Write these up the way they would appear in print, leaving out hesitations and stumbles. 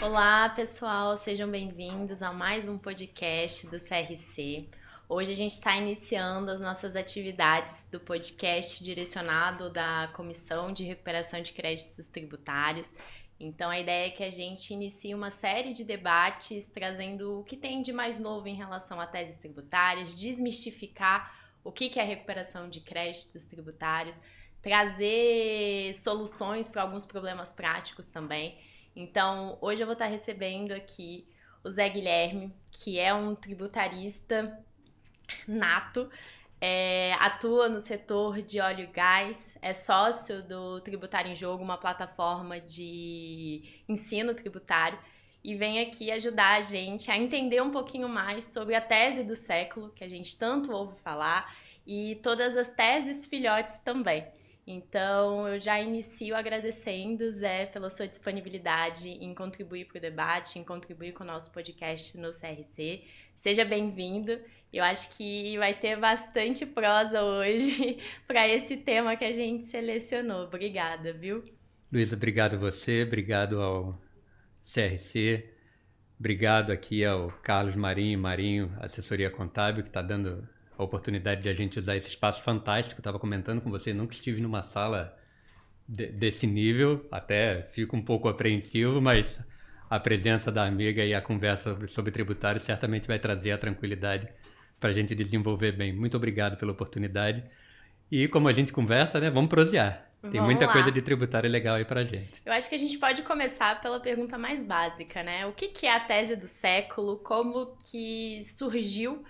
Olá, pessoal, sejam bem-vindos a mais um podcast do CRC. Hoje a gente está iniciando as nossas atividades do podcast direcionado da Comissão de Recuperação de Créditos Tributários. Então, a ideia é que a gente inicie uma série de debates trazendo o que tem de mais novo em relação a teses tributárias, desmistificar o que é a recuperação de créditos tributários, trazer soluções para alguns problemas práticos também. Então, hoje eu vou estar recebendo aqui o Zé Guilherme, que é um tributarista nato, atua no setor de óleo e gás, é sócio do Tributário em Jogo, uma plataforma de ensino tributário, e vem aqui ajudar a gente a entender um pouquinho mais sobre a tese do século, que a gente tanto ouve falar, e todas as teses filhotes também. Então, eu já inicio agradecendo, Zé, pela sua disponibilidade em contribuir para o debate, em contribuir com o nosso podcast no CRC. Seja bem-vindo. Eu acho que vai ter bastante prosa hoje para esse tema que a gente selecionou. Obrigada, viu? Luísa, obrigado a você, obrigado ao CRC, obrigado aqui ao Carlos Marinho, assessoria contábil, que está dando a oportunidade de a gente usar esse espaço fantástico. Eu estava comentando com você, nunca estive numa sala desse nível, até fico um pouco apreensivo, mas a presença da amiga e a conversa sobre tributário certamente vai trazer a tranquilidade para a gente desenvolver bem. Muito obrigado pela oportunidade. E como a gente conversa, né, vamos prosear. Tem Vamos muita coisa de lá. tributário legal aí pra gente. Eu acho que a gente pode começar pela pergunta mais básica, né? O que é a tese do século? Como que surgiu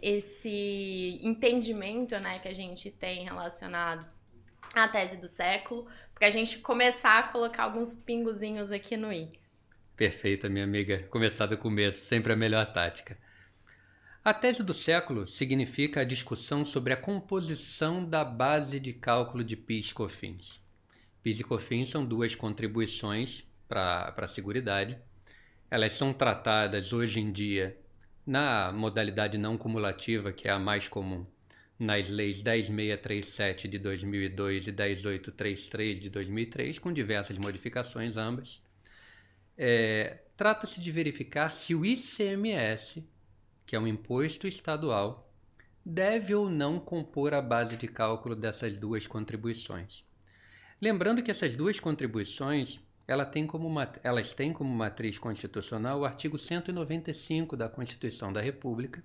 esse entendimento, né, que a gente tem relacionado à tese do século? Para a gente começar a colocar alguns pingozinhos aqui no i. Perfeita, minha amiga. Começar do começo, sempre a melhor tática. A tese do século significa a discussão sobre a composição da base de cálculo de PIS e COFINS. PIS e COFINS são duas contribuições para a Seguridade. Elas são tratadas hoje em dia na modalidade não cumulativa, que é a mais comum, nas leis 10.637 de 2002 e 10.833 de 2003, com diversas modificações ambas. Trata-se de verificar se o ICMS, que é um imposto estadual, deve ou não compor a base de cálculo dessas duas contribuições. Lembrando que essas duas contribuições elas têm como matriz constitucional o artigo 195 da Constituição da República,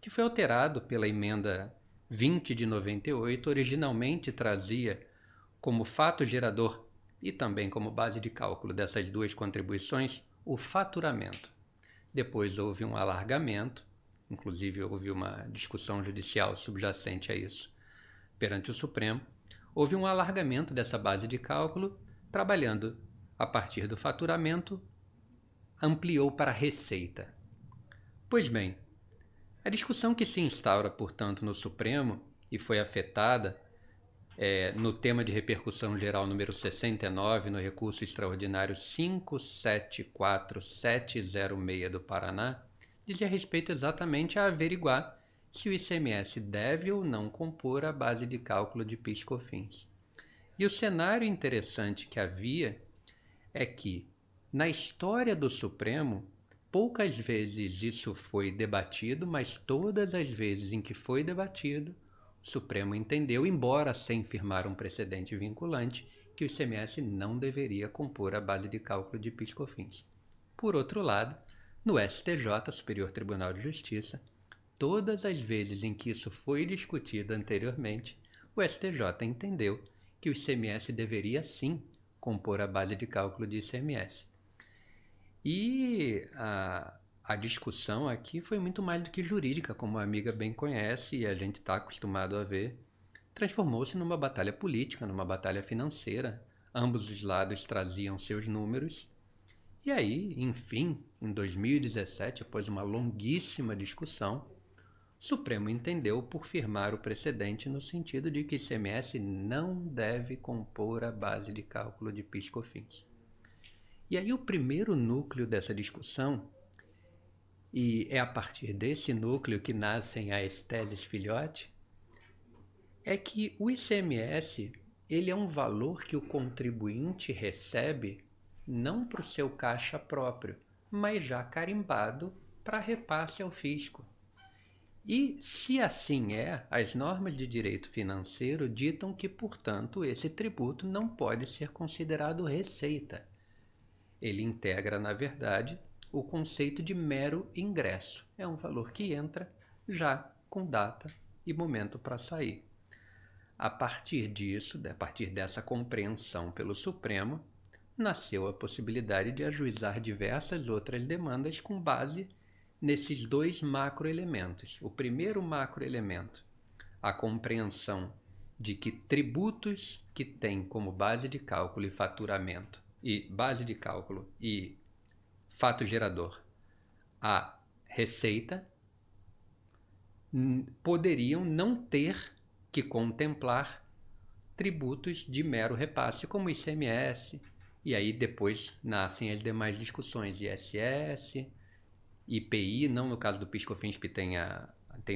que foi alterado pela emenda 20 de 98, originalmente trazia como fato gerador e também como base de cálculo dessas duas contribuições o faturamento. Depois houve um alargamento, inclusive houve uma discussão judicial subjacente a isso perante o Supremo. Houve um alargamento dessa base de cálculo, trabalhando a partir do faturamento, ampliou para a receita. Pois bem, a discussão que se instaura, portanto, no Supremo e foi afetada no tema de repercussão geral número 69, no recurso extraordinário 574706 do Paraná, dizia respeito exatamente a averiguar se o ICMS deve ou não compor a base de cálculo de PIS e COFINS. E o cenário interessante que havia é que, na história do Supremo, poucas vezes isso foi debatido, mas todas as vezes em que foi debatido, o Supremo entendeu, embora sem firmar um precedente vinculante, que o ICMS não deveria compor a base de cálculo de PIS e COFINS. Por outro lado, no STJ, Superior Tribunal de Justiça, todas as vezes em que isso foi discutido anteriormente, o STJ entendeu que o ICMS deveria sim compor a base de cálculo de ICMS. E a discussão aqui foi muito mais do que jurídica, como a amiga bem conhece e a gente está acostumado a ver. Transformou-se numa batalha política, numa batalha financeira. Ambos os lados traziam seus números. E aí, enfim, em 2017, após uma longuíssima discussão, o Supremo entendeu por firmar o precedente no sentido de que o ICMS não deve compor a base de cálculo de PIS e COFINS. E aí o primeiro núcleo dessa discussão, e é a partir desse núcleo que nascem as teses filhote, é que o ICMS ele é um valor que o contribuinte recebe não para o seu caixa próprio, mas já carimbado para repasse ao fisco. E, se assim é, as normas de direito financeiro ditam que, portanto, esse tributo não pode ser considerado receita. Ele integra, na verdade, o conceito de mero ingresso. É um valor que entra já com data e momento para sair. A partir disso, a partir dessa compreensão pelo Supremo, nasceu a possibilidade de ajuizar diversas outras demandas com base nesses dois macroelementos. O primeiro macroelemento, a compreensão de que tributos que têm como base de cálculo e faturamento e fato gerador a receita poderiam não ter que contemplar tributos de mero repasse, como ICMS, e aí depois nascem as demais discussões, ISS, IPI, não no caso do PIS/COFINS, que tem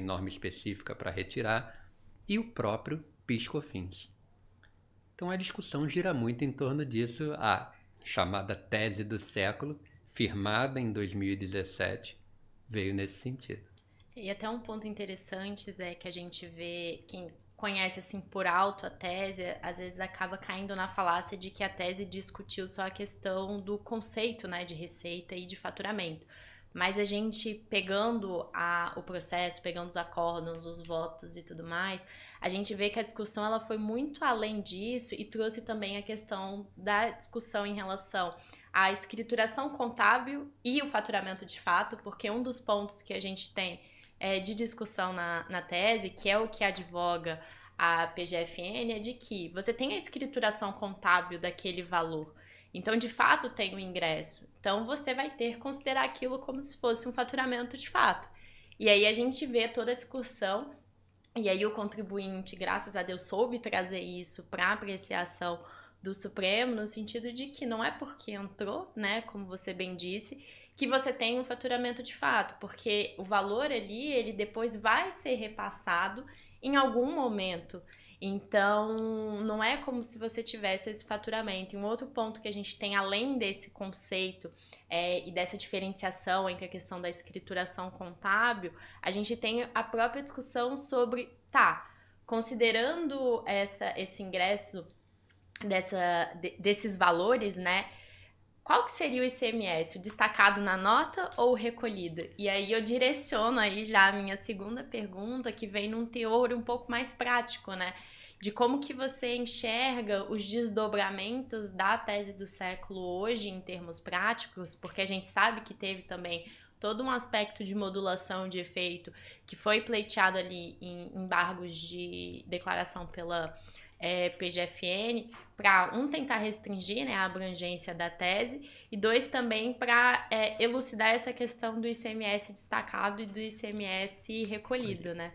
norma específica para retirar, e o próprio PIS/COFINS. Então a discussão gira muito em torno disso, a chamada tese do século, firmada em 2017, veio nesse sentido. E até um ponto interessante, Zé, que a gente vê, quem conhece assim por alto a tese, às vezes acaba caindo na falácia de que a tese discutiu só a questão do conceito, né, de receita e de faturamento. Mas a gente pegando o processo, pegando os acórdãos, os votos e tudo mais, a gente vê que a discussão ela foi muito além disso e trouxe também a questão da discussão em relação à escrituração contábil e o faturamento de fato, porque um dos pontos que a gente tem de discussão na tese, que é o que advoga a PGFN, é de que você tem a escrituração contábil daquele valor. Então, de fato, tem o ingresso. Então, você vai ter que considerar aquilo como se fosse um faturamento de fato. E aí a gente vê toda a discussão, e aí o contribuinte, graças a Deus, soube trazer isso para apreciação do Supremo, no sentido de que não é porque entrou, né, como você bem disse, que você tem um faturamento de fato, porque o valor ali, ele depois vai ser repassado em algum momento. Então, não é como se você tivesse esse faturamento. E um outro ponto que a gente tem, além desse conceito e dessa diferenciação entre a questão da escrituração contábil, a gente tem a própria discussão sobre, considerando esse ingresso desses valores, né? Qual que seria o ICMS? O destacado na nota ou o recolhido? E aí eu direciono aí já a minha segunda pergunta, que vem num teor um pouco mais prático, né? De como que você enxerga os desdobramentos da tese do século hoje em termos práticos, porque a gente sabe que teve também todo um aspecto de modulação de efeito que foi pleiteado ali em embargos de declaração pela PGFN, para tentar restringir, né, a abrangência da tese, e dois, também para elucidar essa questão do ICMS destacado e do ICMS recolhido, né?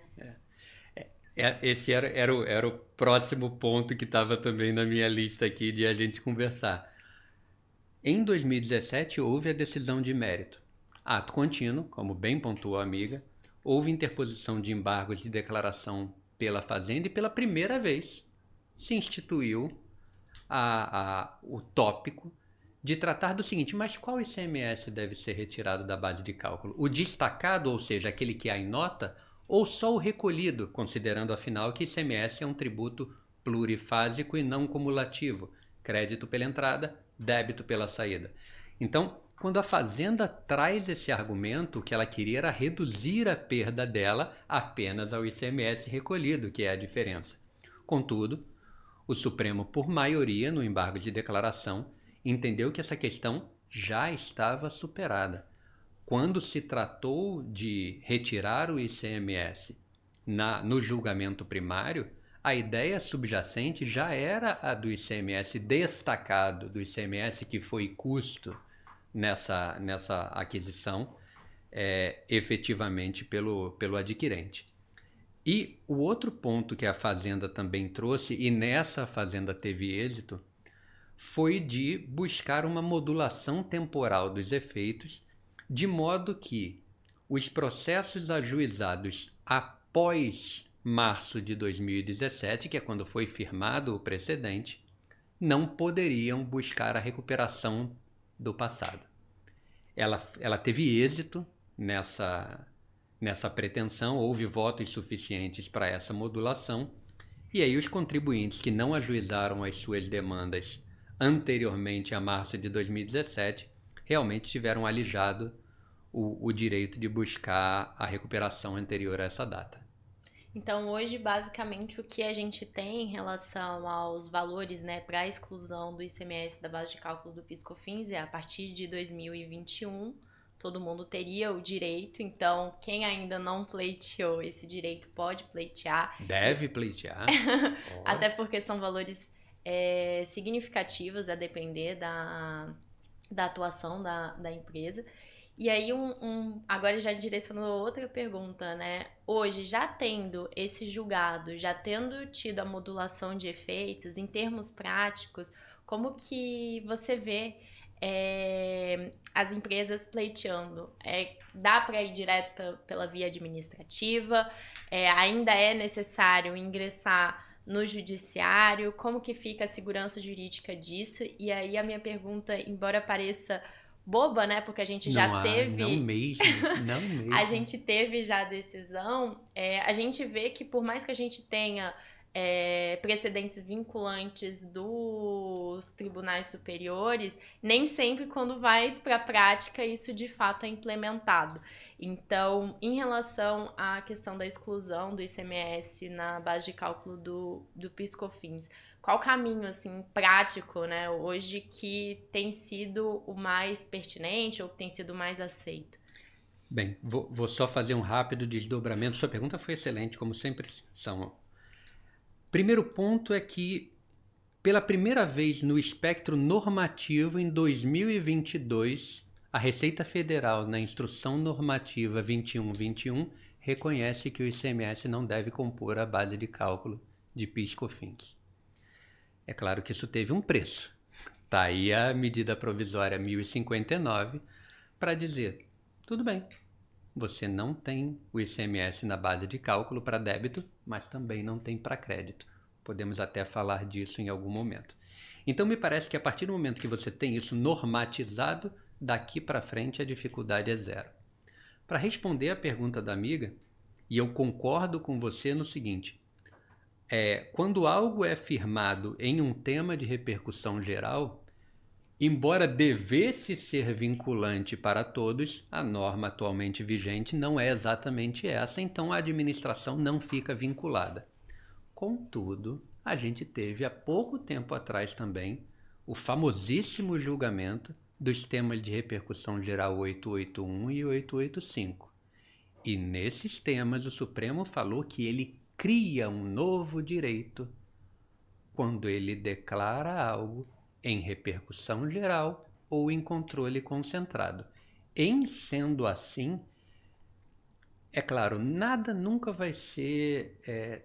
Esse era o próximo ponto que estava também na minha lista aqui de a gente conversar. Em 2017 houve a decisão de mérito. Ato contínuo, como bem pontuou a amiga, houve interposição de embargos de declaração pela Fazenda e pela primeira vez se instituiu o tópico de tratar do seguinte: mas qual ICMS deve ser retirado da base de cálculo? O destacado, ou seja, aquele que há em nota, ou só o recolhido, considerando afinal que ICMS é um tributo plurifásico e não cumulativo, crédito pela entrada, débito pela saída. Então, quando a Fazenda traz esse argumento, o que ela queria era reduzir a perda dela apenas ao ICMS recolhido, que é a diferença. Contudo, o Supremo, por maioria no embargo de declaração, entendeu que essa questão já estava superada. Quando se tratou de retirar o ICMS no julgamento primário, a ideia subjacente já era a do ICMS destacado, do ICMS que foi custo nessa aquisição efetivamente pelo adquirente. E o outro ponto que a Fazenda também trouxe, e nessa a Fazenda teve êxito, foi de buscar uma modulação temporal dos efeitos, de modo que os processos ajuizados após março de 2017, que é quando foi firmado o precedente, não poderiam buscar a recuperação do passado. Ela teve êxito nessa pretensão, houve votos suficientes para essa modulação, e aí os contribuintes que não ajuizaram as suas demandas anteriormente a março de 2017 realmente tiveram alijado o direito de buscar a recuperação anterior a essa data. Então, hoje, basicamente, o que a gente tem em relação aos valores, né, para a exclusão do ICMS da base de cálculo do PIS/COFINS é a partir de 2021, todo mundo teria o direito. Então, quem ainda não pleiteou esse direito pode pleitear. Deve pleitear. Até porque são valores significativos a depender da atuação da empresa. E aí, agora já direcionando outra pergunta, né? Hoje, já tendo esse julgado, já tendo tido a modulação de efeitos, em termos práticos, como que você vê as empresas pleiteando? Dá para ir direto pela via administrativa? Ainda é necessário ingressar no judiciário? Como que fica a segurança jurídica disso? E aí, a minha pergunta, embora pareça boba, né? Porque a gente já teve... Não mesmo. A gente teve já a decisão. A gente vê que por mais que a gente tenha precedentes vinculantes dos tribunais superiores, nem sempre quando vai para a prática isso de fato é implementado. Então, em relação à questão da exclusão do ICMS na base de cálculo do PIS/COFINS, qual o caminho, assim, prático, né, hoje que tem sido o mais pertinente ou que tem sido o mais aceito? Bem, vou só fazer um rápido desdobramento. Sua pergunta foi excelente, como sempre são. Primeiro ponto é que, pela primeira vez no espectro normativo, em 2022, a Receita Federal, na Instrução Normativa 2121, reconhece que o ICMS não deve compor a base de cálculo de PIS/COFINS. É claro que isso teve um preço. Está aí a medida provisória 1059 para dizer, tudo bem, você não tem o ICMS na base de cálculo para débito, mas também não tem para crédito. Podemos até falar disso em algum momento. Então me parece que a partir do momento que você tem isso normatizado, daqui para frente a dificuldade é zero. Para responder a pergunta da amiga, e eu concordo com você no seguinte, quando algo é firmado em um tema de repercussão geral, embora devesse ser vinculante para todos, a norma atualmente vigente não é exatamente essa, então a administração não fica vinculada. Contudo, a gente teve há pouco tempo atrás também o famosíssimo julgamento dos temas de repercussão geral 881 e 885. E nesses temas o Supremo falou que ele cria um novo direito quando ele declara algo em repercussão geral ou em controle concentrado. Em sendo assim, é claro, nada nunca vai ser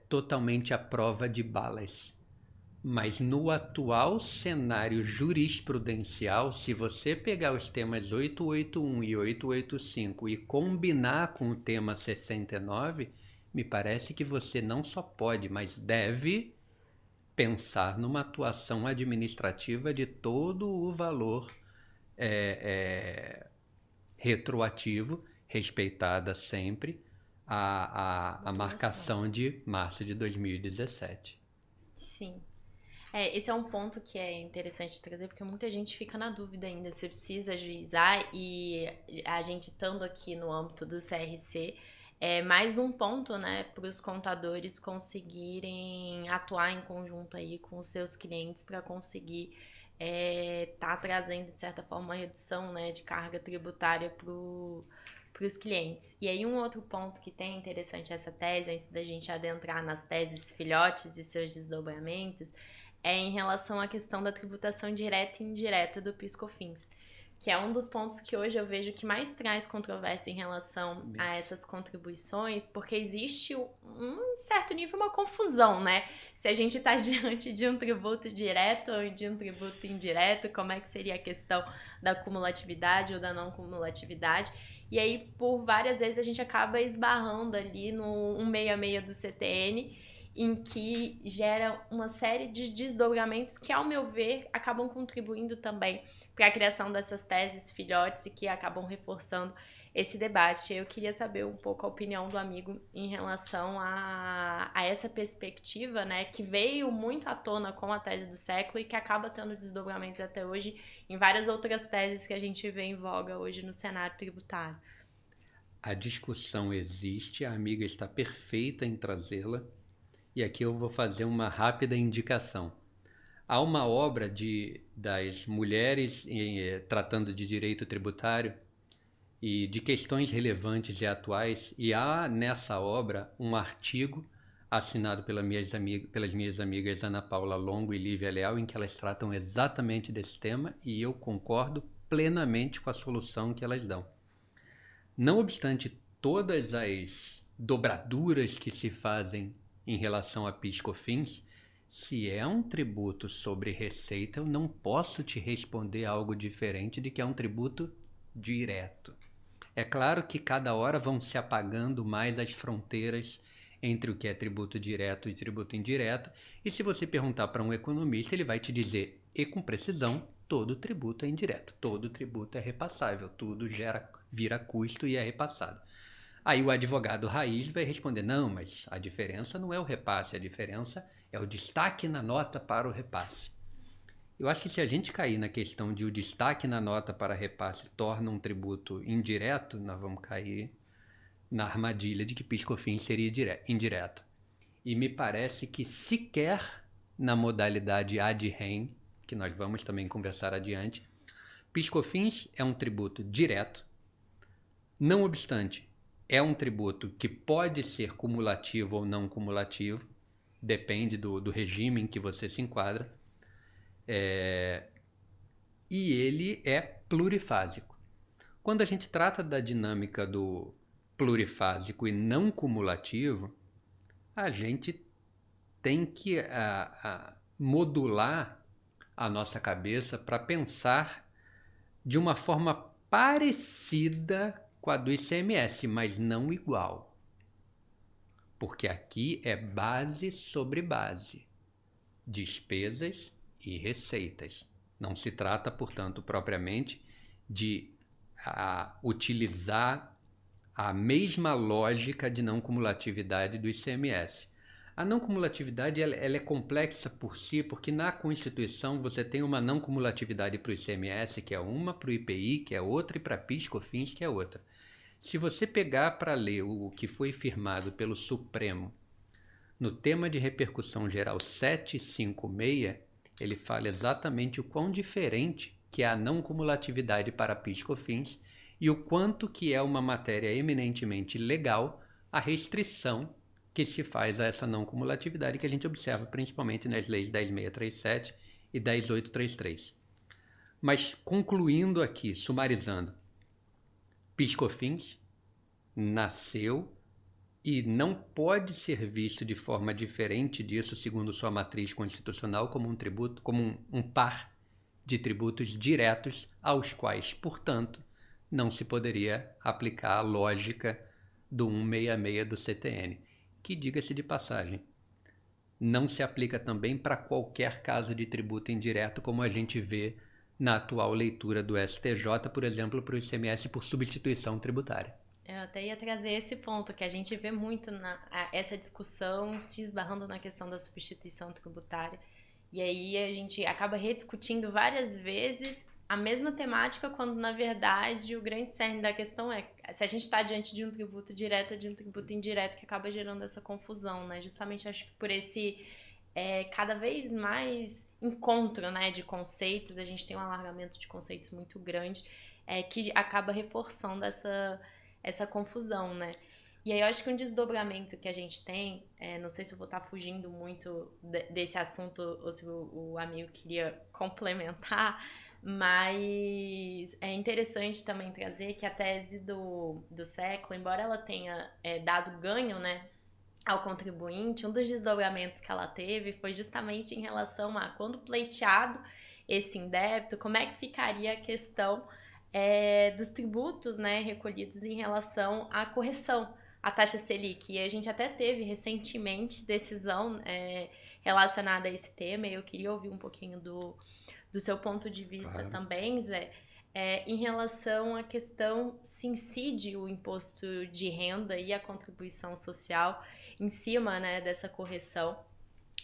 totalmente à prova de balas. Mas no atual cenário jurisprudencial, se você pegar os temas 881 e 885 e combinar com o tema 69, me parece que você não só pode, mas deve pensar numa atuação administrativa de todo o valor retroativo, respeitada sempre a marcação de março de 2017. Sim. Esse é um ponto que é interessante trazer, porque muita gente fica na dúvida ainda se precisa ajuizar, e a gente estando aqui no âmbito do CRC, é mais um ponto, né, para os contadores conseguirem atuar em conjunto aí com os seus clientes para conseguir tá trazendo, de certa forma, uma redução, né, de carga tributária para os clientes. E aí um outro ponto que tem interessante essa tese, antes da gente adentrar nas teses filhotes e seus desdobramentos, é em relação à questão da tributação direta e indireta do PIS/COFINS, que é um dos pontos que hoje eu vejo que mais traz controvérsia em relação a essas contribuições, porque existe um certo nível, uma confusão, né? Se a gente está diante de um tributo direto ou de um tributo indireto, como é que seria a questão da cumulatividade ou da não cumulatividade? E aí, por várias vezes, a gente acaba esbarrando ali no 166 do CTN, em que gera uma série de desdobramentos que, ao meu ver, acabam contribuindo também para a criação dessas teses filhotes e que acabam reforçando esse debate. Eu queria saber um pouco a opinião do amigo em relação a essa perspectiva, né, que veio muito à tona com a tese do século e que acaba tendo desdobramentos até hoje em várias outras teses que a gente vê em voga hoje no cenário tributário. A discussão existe, a amiga está perfeita em trazê-la, e aqui eu vou fazer uma rápida indicação. Há uma obra das mulheres tratando de direito tributário e de questões relevantes e atuais, e há nessa obra um artigo assinado pelas minhas amigas Ana Paula Longo e Lívia Leal, em que elas tratam exatamente desse tema, e eu concordo plenamente com a solução que elas dão. Não obstante todas as dobraduras que se fazem em relação a PIS/COFINS, se é um tributo sobre receita, eu não posso te responder algo diferente de que é um tributo direto. É claro que cada hora vão se apagando mais as fronteiras entre o que é tributo direto e tributo indireto, e se você perguntar para um economista, ele vai te dizer, e com precisão, todo tributo é indireto, todo tributo é repassável, tudo vira custo e é repassado. Aí o advogado raiz vai responder, não, mas a diferença não é o repasse, a diferença é o destaque na nota para o repasse. Eu acho que se a gente cair na questão de o destaque na nota para repasse torna um tributo indireto, nós vamos cair na armadilha de que PIS/COFINS seria indireto. E me parece que sequer na modalidade ad rem, que nós vamos também conversar adiante, PIS/COFINS é um tributo direto, não obstante, é um tributo que pode ser cumulativo ou não cumulativo, depende do regime em que você se enquadra, e ele é plurifásico. Quando a gente trata da dinâmica do plurifásico e não cumulativo, a gente tem que modular a nossa cabeça para pensar de uma forma parecida com a do ICMS, mas não igual. Porque aqui é base sobre base, despesas e receitas. Não se trata, portanto, propriamente de utilizar a mesma lógica de não cumulatividade do ICMS. A não cumulatividade ela é complexa por si, porque na Constituição você tem uma não cumulatividade para o ICMS, que é uma, para o IPI, que é outra, e para PIS/COFINS, que é outra. Se você pegar para ler o que foi firmado pelo Supremo no tema de repercussão geral 756, ele fala exatamente o quão diferente que é a não cumulatividade para PIS/COFINS e o quanto que é uma matéria eminentemente legal a restrição que se faz a essa não cumulatividade que a gente observa principalmente nas leis 10.637 e 10.833. Mas concluindo aqui, sumarizando, PIS/COFINS nasceu e não pode ser visto de forma diferente disso, segundo sua matriz constitucional, como um tributo, como um par de tributos diretos aos quais, portanto, não se poderia aplicar a lógica do 166 do CTN, que, diga-se de passagem, não se aplica também para qualquer caso de tributo indireto, como a gente vê na atual leitura do STJ, por exemplo, para o ICMS por substituição tributária. Eu até ia trazer esse ponto, que a gente vê muito essa discussão se esbarrando na questão da substituição tributária. E aí a gente acaba rediscutindo várias vezes a mesma temática, quando na verdade o grande cerne da questão é se a gente está diante de um tributo direto ou de um tributo indireto, que acaba gerando essa confusão, né? Justamente acho que por esse cada vez mais encontro, né, de conceitos, a gente tem um alargamento de conceitos muito grande, que acaba reforçando essa confusão, né? E aí eu acho que um desdobramento que a gente tem, não sei se eu vou estar fugindo muito desse assunto ou se o amigo queria complementar, mas é interessante também trazer que a tese do século, embora ela tenha dado ganho, né, ao contribuinte, um dos desdobramentos que ela teve foi justamente em relação a quando pleiteado esse indébito, como é que ficaria a questão dos tributos, né, recolhidos em relação à correção a taxa Selic. E a gente até teve recentemente decisão relacionada a esse tema, e eu queria ouvir um pouquinho do seu ponto de vista também, Zé, em relação à questão se incide o imposto de renda e a contribuição social em cima, né, dessa correção,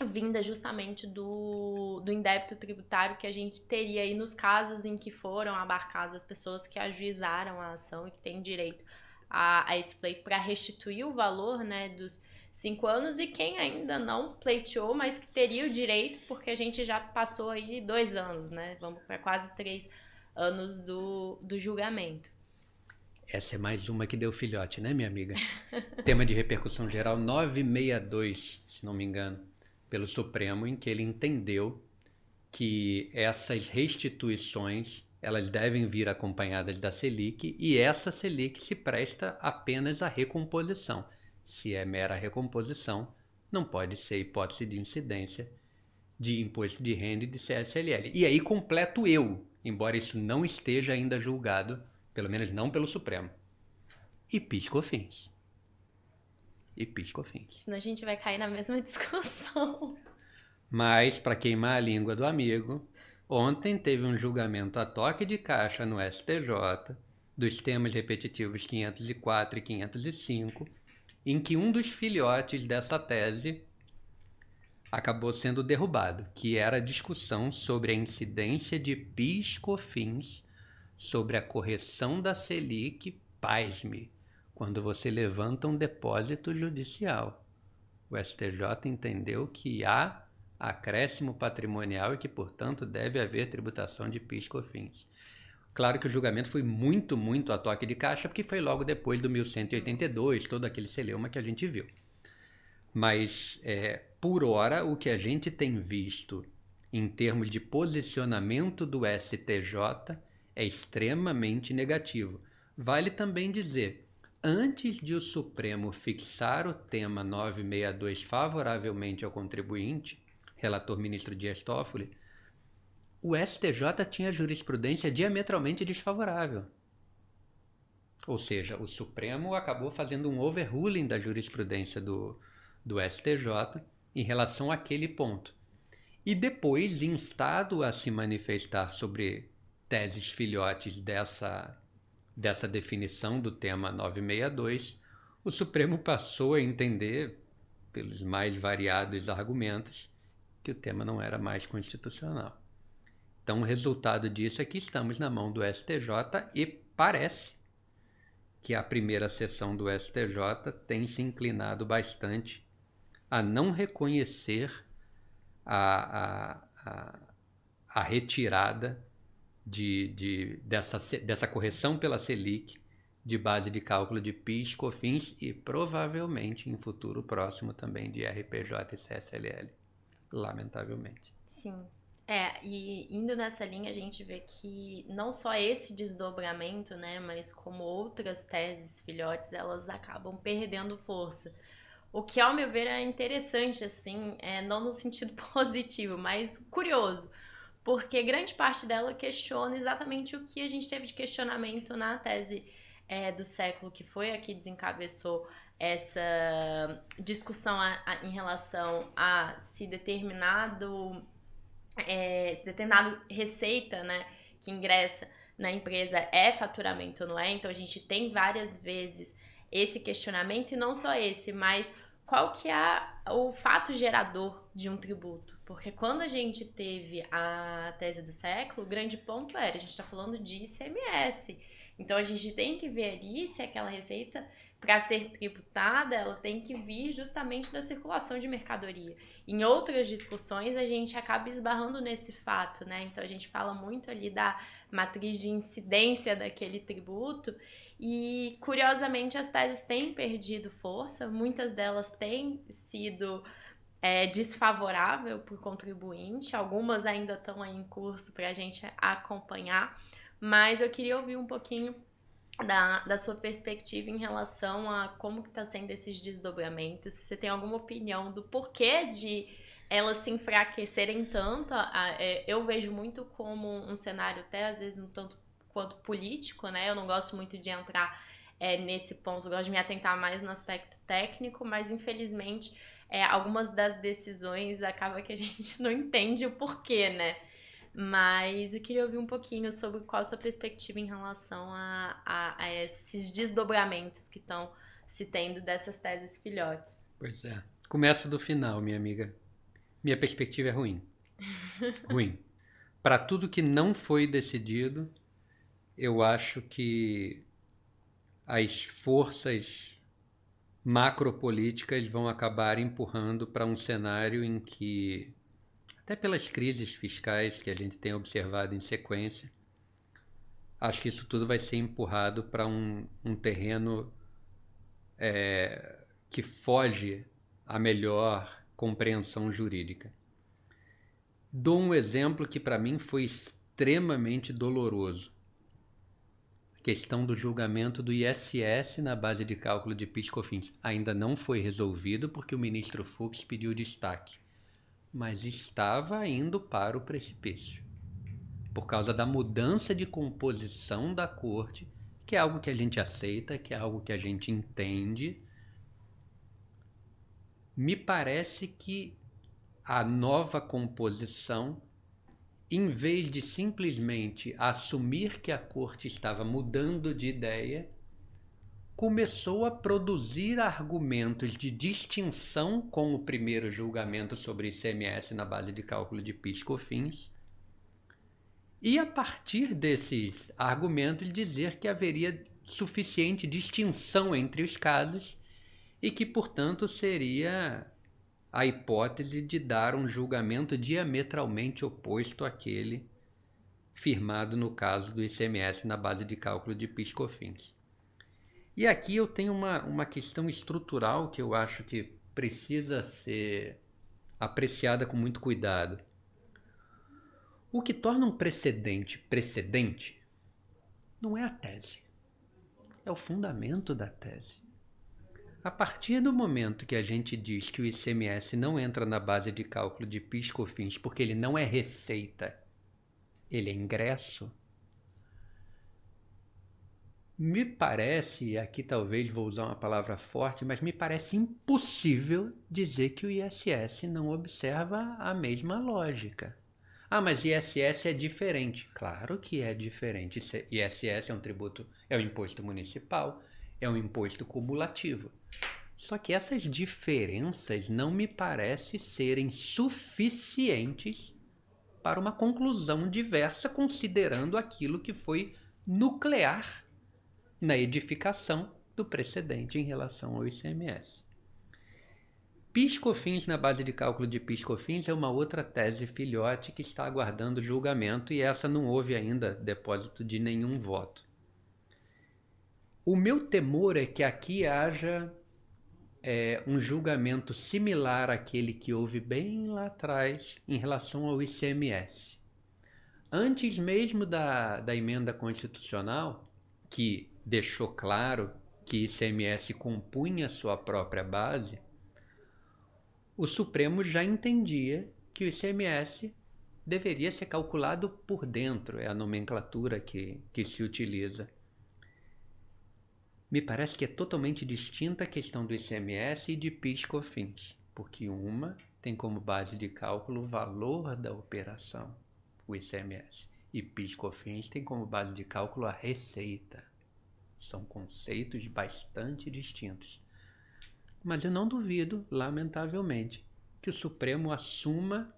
vinda justamente do indébito tributário que a gente teria aí nos casos em que foram abarcadas as pessoas que ajuizaram a ação e que têm direito a esse pleito para restituir o valor, né, dos 5 anos, e quem ainda não pleiteou, mas que teria o direito, porque a gente já passou aí 2 anos, né, vamos para quase 3 anos do julgamento. Essa é mais uma que deu filhote, né, minha amiga? Tema de repercussão geral 962, se não me engano, pelo Supremo, em que ele entendeu que essas restituições elas devem vir acompanhadas da Selic, e essa Selic se presta apenas à recomposição. Se é mera recomposição, não pode ser hipótese de incidência de imposto de renda e de CSLL. E aí completo eu, embora isso não esteja ainda julgado, pelo menos não pelo Supremo, e PIS/COFINS. Senão a gente vai cair na mesma discussão. Mas, para queimar a língua do amigo, ontem teve um julgamento a toque de caixa no STJ dos temas repetitivos 504 e 505, em que um dos filhotes dessa tese acabou sendo derrubado, que era a discussão sobre a incidência de PIS/COFINS sobre a correção da Selic, pasme, quando você levanta um depósito judicial. O STJ entendeu que há acréscimo patrimonial e que, portanto, deve haver tributação de PIS/COFINS. Claro que o julgamento foi muito, muito a toque de caixa, porque foi logo depois do 1182, todo aquele celeuma que a gente viu. Mas, por hora, o que a gente tem visto em termos de posicionamento do STJ é extremamente negativo. Vale também dizer, antes de o Supremo fixar o tema 962 favoravelmente ao contribuinte, relator ministro Dias Toffoli, o STJ tinha jurisprudência diametralmente desfavorável. Ou seja, o Supremo acabou fazendo um overruling da jurisprudência do STJ em relação àquele ponto. E depois, instado a se manifestar sobre teses filhotes dessa definição do tema 962, o Supremo passou a entender, pelos mais variados argumentos, que o tema não era mais constitucional. Então, o resultado disso é que estamos na mão do STJ e parece que a primeira sessão do STJ tem se inclinado bastante a não reconhecer a retirada dessa correção pela Selic de base de cálculo de PIS, COFINS e provavelmente em futuro próximo também de RPJ e CSLL, lamentavelmente. Sim. E indo nessa linha a gente vê que não só esse desdobramento, né, mas como outras teses filhotes, elas acabam perdendo força. O que, ao meu ver, é interessante, assim, não no sentido positivo, mas curioso, porque grande parte dela questiona exatamente o que a gente teve de questionamento na tese do século, que foi a que desencabeçou essa discussão em relação a se determinada receita, né, que ingressa na empresa é faturamento ou não é. Então a gente tem várias vezes esse questionamento, e não só esse, mas qual que é o fato gerador de um tributo? Porque quando a gente teve a tese do século, o grande ponto era, a gente está falando de ICMS. Então a gente tem que ver ali se aquela receita, para ser tributada, ela tem que vir justamente da circulação de mercadoria. Em outras discussões, a gente acaba esbarrando nesse fato, né? Então a gente fala muito ali da matriz de incidência daquele tributo, e curiosamente as teses têm perdido força, muitas delas têm sido desfavorável para o contribuinte, algumas ainda estão aí em curso para a gente acompanhar, mas eu queria ouvir um pouquinho da sua perspectiva em relação a como que está sendo esses desdobramentos, se você tem alguma opinião do porquê de elas se enfraquecerem tanto. Eu vejo muito como um cenário até às vezes um tanto quanto político, né? Eu não gosto muito de entrar nesse ponto. Eu gosto de me atentar mais no aspecto técnico, mas infelizmente algumas das decisões acaba que a gente não entende o porquê, né? Mas eu queria ouvir um pouquinho sobre qual a sua perspectiva em relação a esses desdobramentos que estão se tendo dessas teses filhotes. Pois é. Começa do final, minha amiga. Minha perspectiva é ruim. Ruim. Para tudo que não foi decidido, eu acho que as forças macropolíticas vão acabar empurrando para um cenário em que, até pelas crises fiscais que a gente tem observado em sequência, acho que isso tudo vai ser empurrado para um terreno que foge à melhor compreensão jurídica. Dou um exemplo que para mim foi extremamente doloroso. A questão do julgamento do ISS na base de cálculo de PIS/COFINS. Ainda não foi resolvido porque o ministro Fux pediu destaque, mas estava indo para o precipício. Por causa da mudança de composição da corte, que é algo que a gente aceita, que é algo que a gente entende. Me parece que a nova composição, em vez de simplesmente assumir que a corte estava mudando de ideia, começou a produzir argumentos de distinção com o primeiro julgamento sobre ICMS na base de cálculo de PIS/COFINS, e a partir desses argumentos dizer que haveria suficiente distinção entre os casos e que, portanto, seria a hipótese de dar um julgamento diametralmente oposto àquele firmado no caso do ICMS na base de cálculo de PIS/COFINS. E aqui eu tenho uma questão estrutural que eu acho que precisa ser apreciada com muito cuidado. O que torna um precedente não é a tese, é o fundamento da tese. A partir do momento que a gente diz que o ICMS não entra na base de cálculo de PIS/COFINS porque ele não é receita, ele é ingresso, me parece, e aqui talvez vou usar uma palavra forte, mas me parece impossível dizer que o ISS não observa a mesma lógica. Ah, mas ISS é diferente. Claro que é diferente. ISS é um tributo, é um imposto municipal, é um imposto cumulativo. Só que essas diferenças não me parecem serem suficientes para uma conclusão diversa, considerando aquilo que foi nuclear na edificação do precedente em relação ao ICMS. PIS/COFINS na base de cálculo de PIS/COFINS é uma outra tese filhote que está aguardando julgamento e essa não houve ainda depósito de nenhum voto. O meu temor é que aqui haja um julgamento similar àquele que houve bem lá atrás em relação ao ICMS. Antes mesmo da emenda constitucional, que deixou claro que ICMS compunha sua própria base, o Supremo já entendia que o ICMS deveria ser calculado por dentro, é a nomenclatura que se utiliza. Me parece que é totalmente distinta a questão do ICMS e de PIS/COFINS, porque uma tem como base de cálculo o valor da operação, o ICMS, e PIS/COFINS tem como base de cálculo a receita. São conceitos bastante distintos. Mas eu não duvido, lamentavelmente, que o Supremo assuma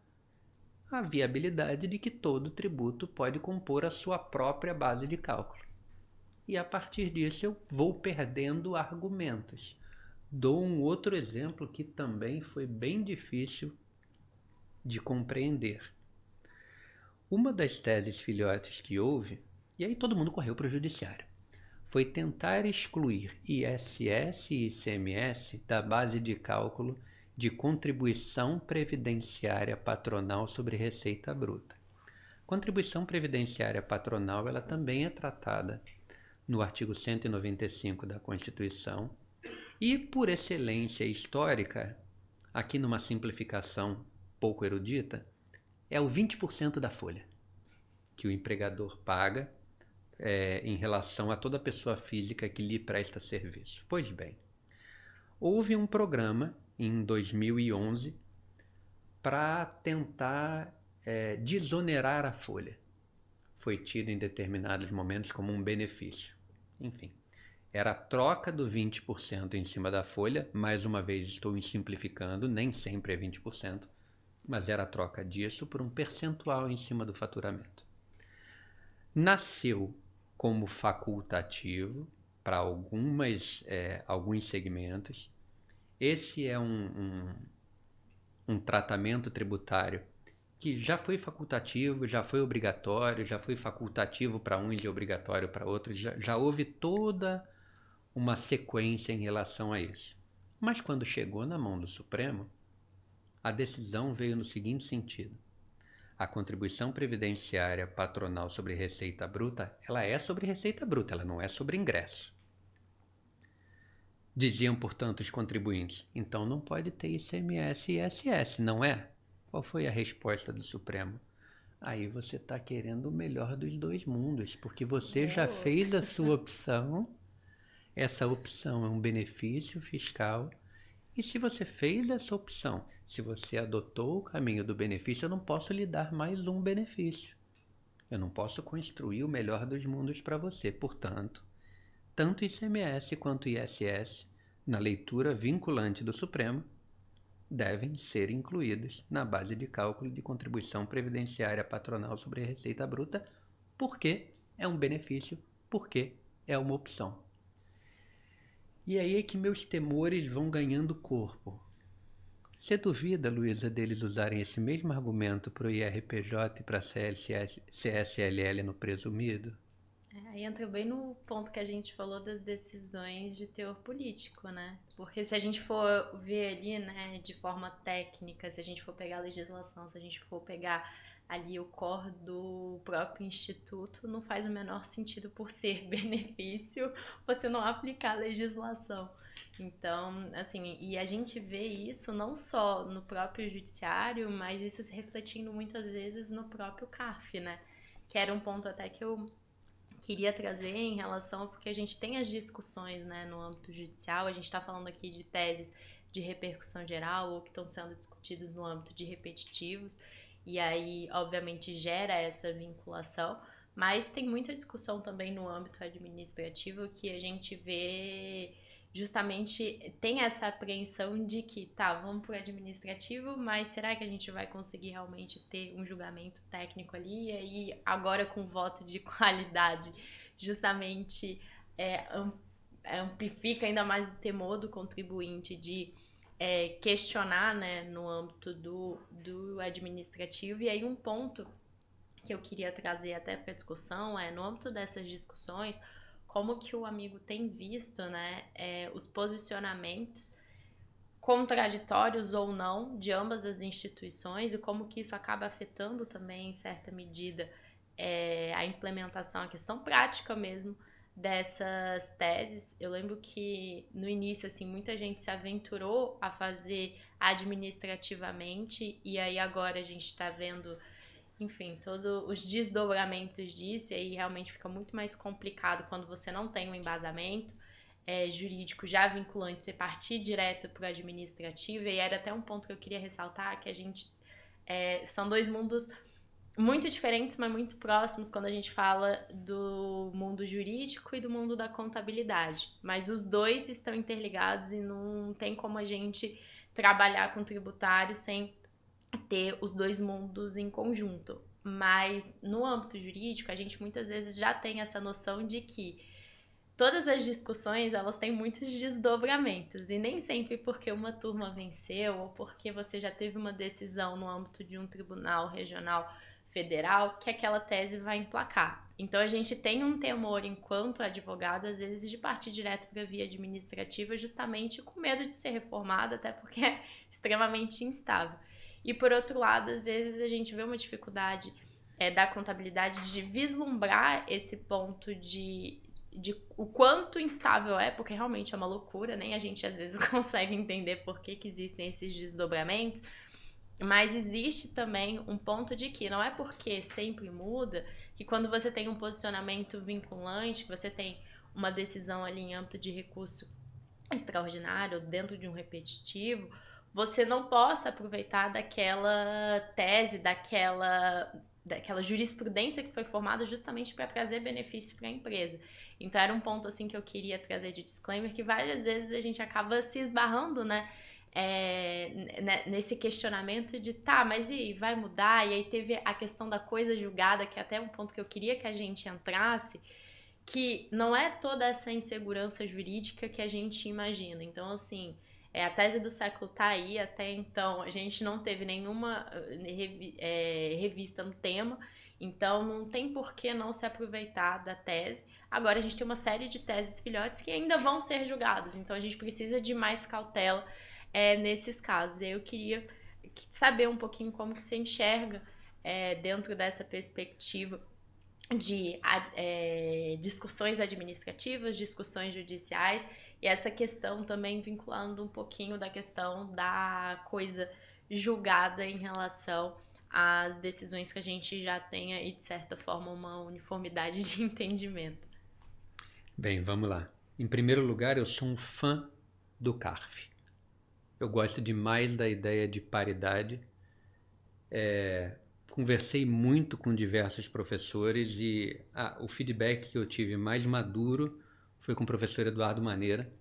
a viabilidade de que todo tributo pode compor a sua própria base de cálculo. E a partir disso eu vou perdendo argumentos. Dou um outro exemplo que também foi bem difícil de compreender. Uma das teses filhotes que houve, e aí todo mundo correu para o judiciário, foi tentar excluir ISS e ICMS da base de cálculo de contribuição previdenciária patronal sobre receita bruta. Contribuição previdenciária patronal ela também é tratada no artigo 195 da Constituição e, por excelência histórica, aqui numa simplificação pouco erudita, é o 20% da folha que o empregador paga em relação a toda pessoa física que lhe presta serviço. Pois bem, houve um programa em 2011 para tentar desonerar a folha. Foi tido em determinados momentos como um benefício. Enfim, era a troca do 20% em cima da folha. Mais uma vez estou simplificando, nem sempre é 20%, mas era a troca disso por um percentual em cima do faturamento. Nasceu como facultativo para alguns segmentos. Esse é um tratamento tributário que já foi facultativo, já foi obrigatório, já foi facultativo para uns e obrigatório para outros, já houve toda uma sequência em relação a isso. Mas quando chegou na mão do Supremo, a decisão veio no seguinte sentido: a contribuição previdenciária patronal sobre receita bruta, ela é sobre receita bruta, ela não é sobre ingresso. Diziam, portanto, os contribuintes, então não pode ter ICMS e ISS, não é? Qual foi a resposta do Supremo? Aí você está querendo o melhor dos dois mundos, porque você já fez a sua opção, essa opção é um benefício fiscal, e se você fez essa opção, se você adotou o caminho do benefício, eu não posso lhe dar mais um benefício. Eu não posso construir o melhor dos mundos para você. Portanto, tanto ICMS quanto ISS, na leitura vinculante do Supremo, devem ser incluídos na base de cálculo de contribuição previdenciária patronal sobre a receita bruta, porque é um benefício, porque é uma opção. E aí é que meus temores vão ganhando corpo. Você duvida, Luísa, deles usarem esse mesmo argumento para o IRPJ e para a CSLL no presumido? Aí entra bem no ponto que a gente falou das decisões de teor político, né? Porque se a gente for ver ali, né, de forma técnica, se a gente for pegar a legislação, se a gente for pegar ali o core do próprio instituto, não faz o menor sentido, por ser benefício, você não aplicar a legislação. Então, assim, e a gente vê isso não só no próprio judiciário, mas isso se refletindo muitas vezes no próprio CARF, né? Que era um ponto até que eu queria trazer em relação, porque a gente tem as discussões, né, no âmbito judicial, a gente está falando aqui de teses de repercussão geral ou que estão sendo discutidos no âmbito de repetitivos, e aí, obviamente, gera essa vinculação, mas tem muita discussão também no âmbito administrativo que a gente vê justamente, tem essa apreensão de que, tá, vamos pro administrativo, mas será que a gente vai conseguir realmente ter um julgamento técnico ali? E aí, agora com voto de qualidade, justamente amplifica ainda mais o temor do contribuinte de questionar, né, no âmbito do administrativo. E aí um ponto que eu queria trazer até para a discussão no âmbito dessas discussões, como que o amigo tem visto, né, os posicionamentos contraditórios ou não de ambas as instituições e como que isso acaba afetando também, em certa medida, a implementação, a questão prática mesmo dessas teses. Eu lembro que no início, assim, muita gente se aventurou a fazer administrativamente e aí agora a gente está vendo, enfim, todos os desdobramentos disso, e aí realmente fica muito mais complicado quando você não tem um embasamento jurídico já vinculante, você partir direto para o administrativo, e era até um ponto que eu queria ressaltar, que a gente são dois mundos muito diferentes, mas muito próximos quando a gente fala do mundo jurídico e do mundo da contabilidade, mas os dois estão interligados e não tem como a gente trabalhar com tributário sem ter os dois mundos em conjunto. Mas no âmbito jurídico, a gente muitas vezes já tem essa noção de que todas as discussões, elas têm muitos desdobramentos, e nem sempre porque uma turma venceu ou porque você já teve uma decisão no âmbito de um tribunal regional federal que aquela tese vai emplacar. Então a gente tem um temor enquanto advogado, às vezes, de partir direto para a via administrativa, justamente com medo de ser reformado, até porque é extremamente instável. E por outro lado, às vezes a gente vê uma dificuldade da contabilidade de vislumbrar esse ponto de o quanto instável é, porque realmente é uma loucura, nem a gente às vezes consegue entender por que existem esses desdobramentos, Mas existe também um ponto de que não é porque sempre muda que quando você tem um posicionamento vinculante, que você tem uma decisão ali em âmbito de recurso extraordinário dentro de um repetitivo, você não possa aproveitar daquela tese, daquela jurisprudência que foi formada justamente para trazer benefício para a empresa. Então era um ponto assim que eu queria trazer de disclaimer, que várias vezes a gente acaba se esbarrando, né? Nesse questionamento de tá, mas e aí, vai mudar? E aí teve a questão da coisa julgada, que é até um ponto que eu queria que a gente entrasse, que não é toda essa insegurança jurídica que a gente imagina. Então, assim, a tese do século tá aí, até então a gente não teve nenhuma revista no tema, então não tem por que não se aproveitar da tese. Agora a gente tem uma série de teses filhotes que ainda vão ser julgadas, então a gente precisa de mais cautela nesses casos. E aí eu queria saber um pouquinho como que você enxerga dentro dessa perspectiva de discussões administrativas, discussões judiciais, e essa questão também vinculando um pouquinho da questão da coisa julgada em relação às decisões que a gente já tem aí, de certa forma, uma uniformidade de entendimento. Bem, vamos lá. Em primeiro lugar, eu sou um fã do CARF. Eu gosto demais da ideia de paridade. Conversei muito com diversos professores e o feedback que eu tive mais maduro foi com o professor Eduardo Maneira.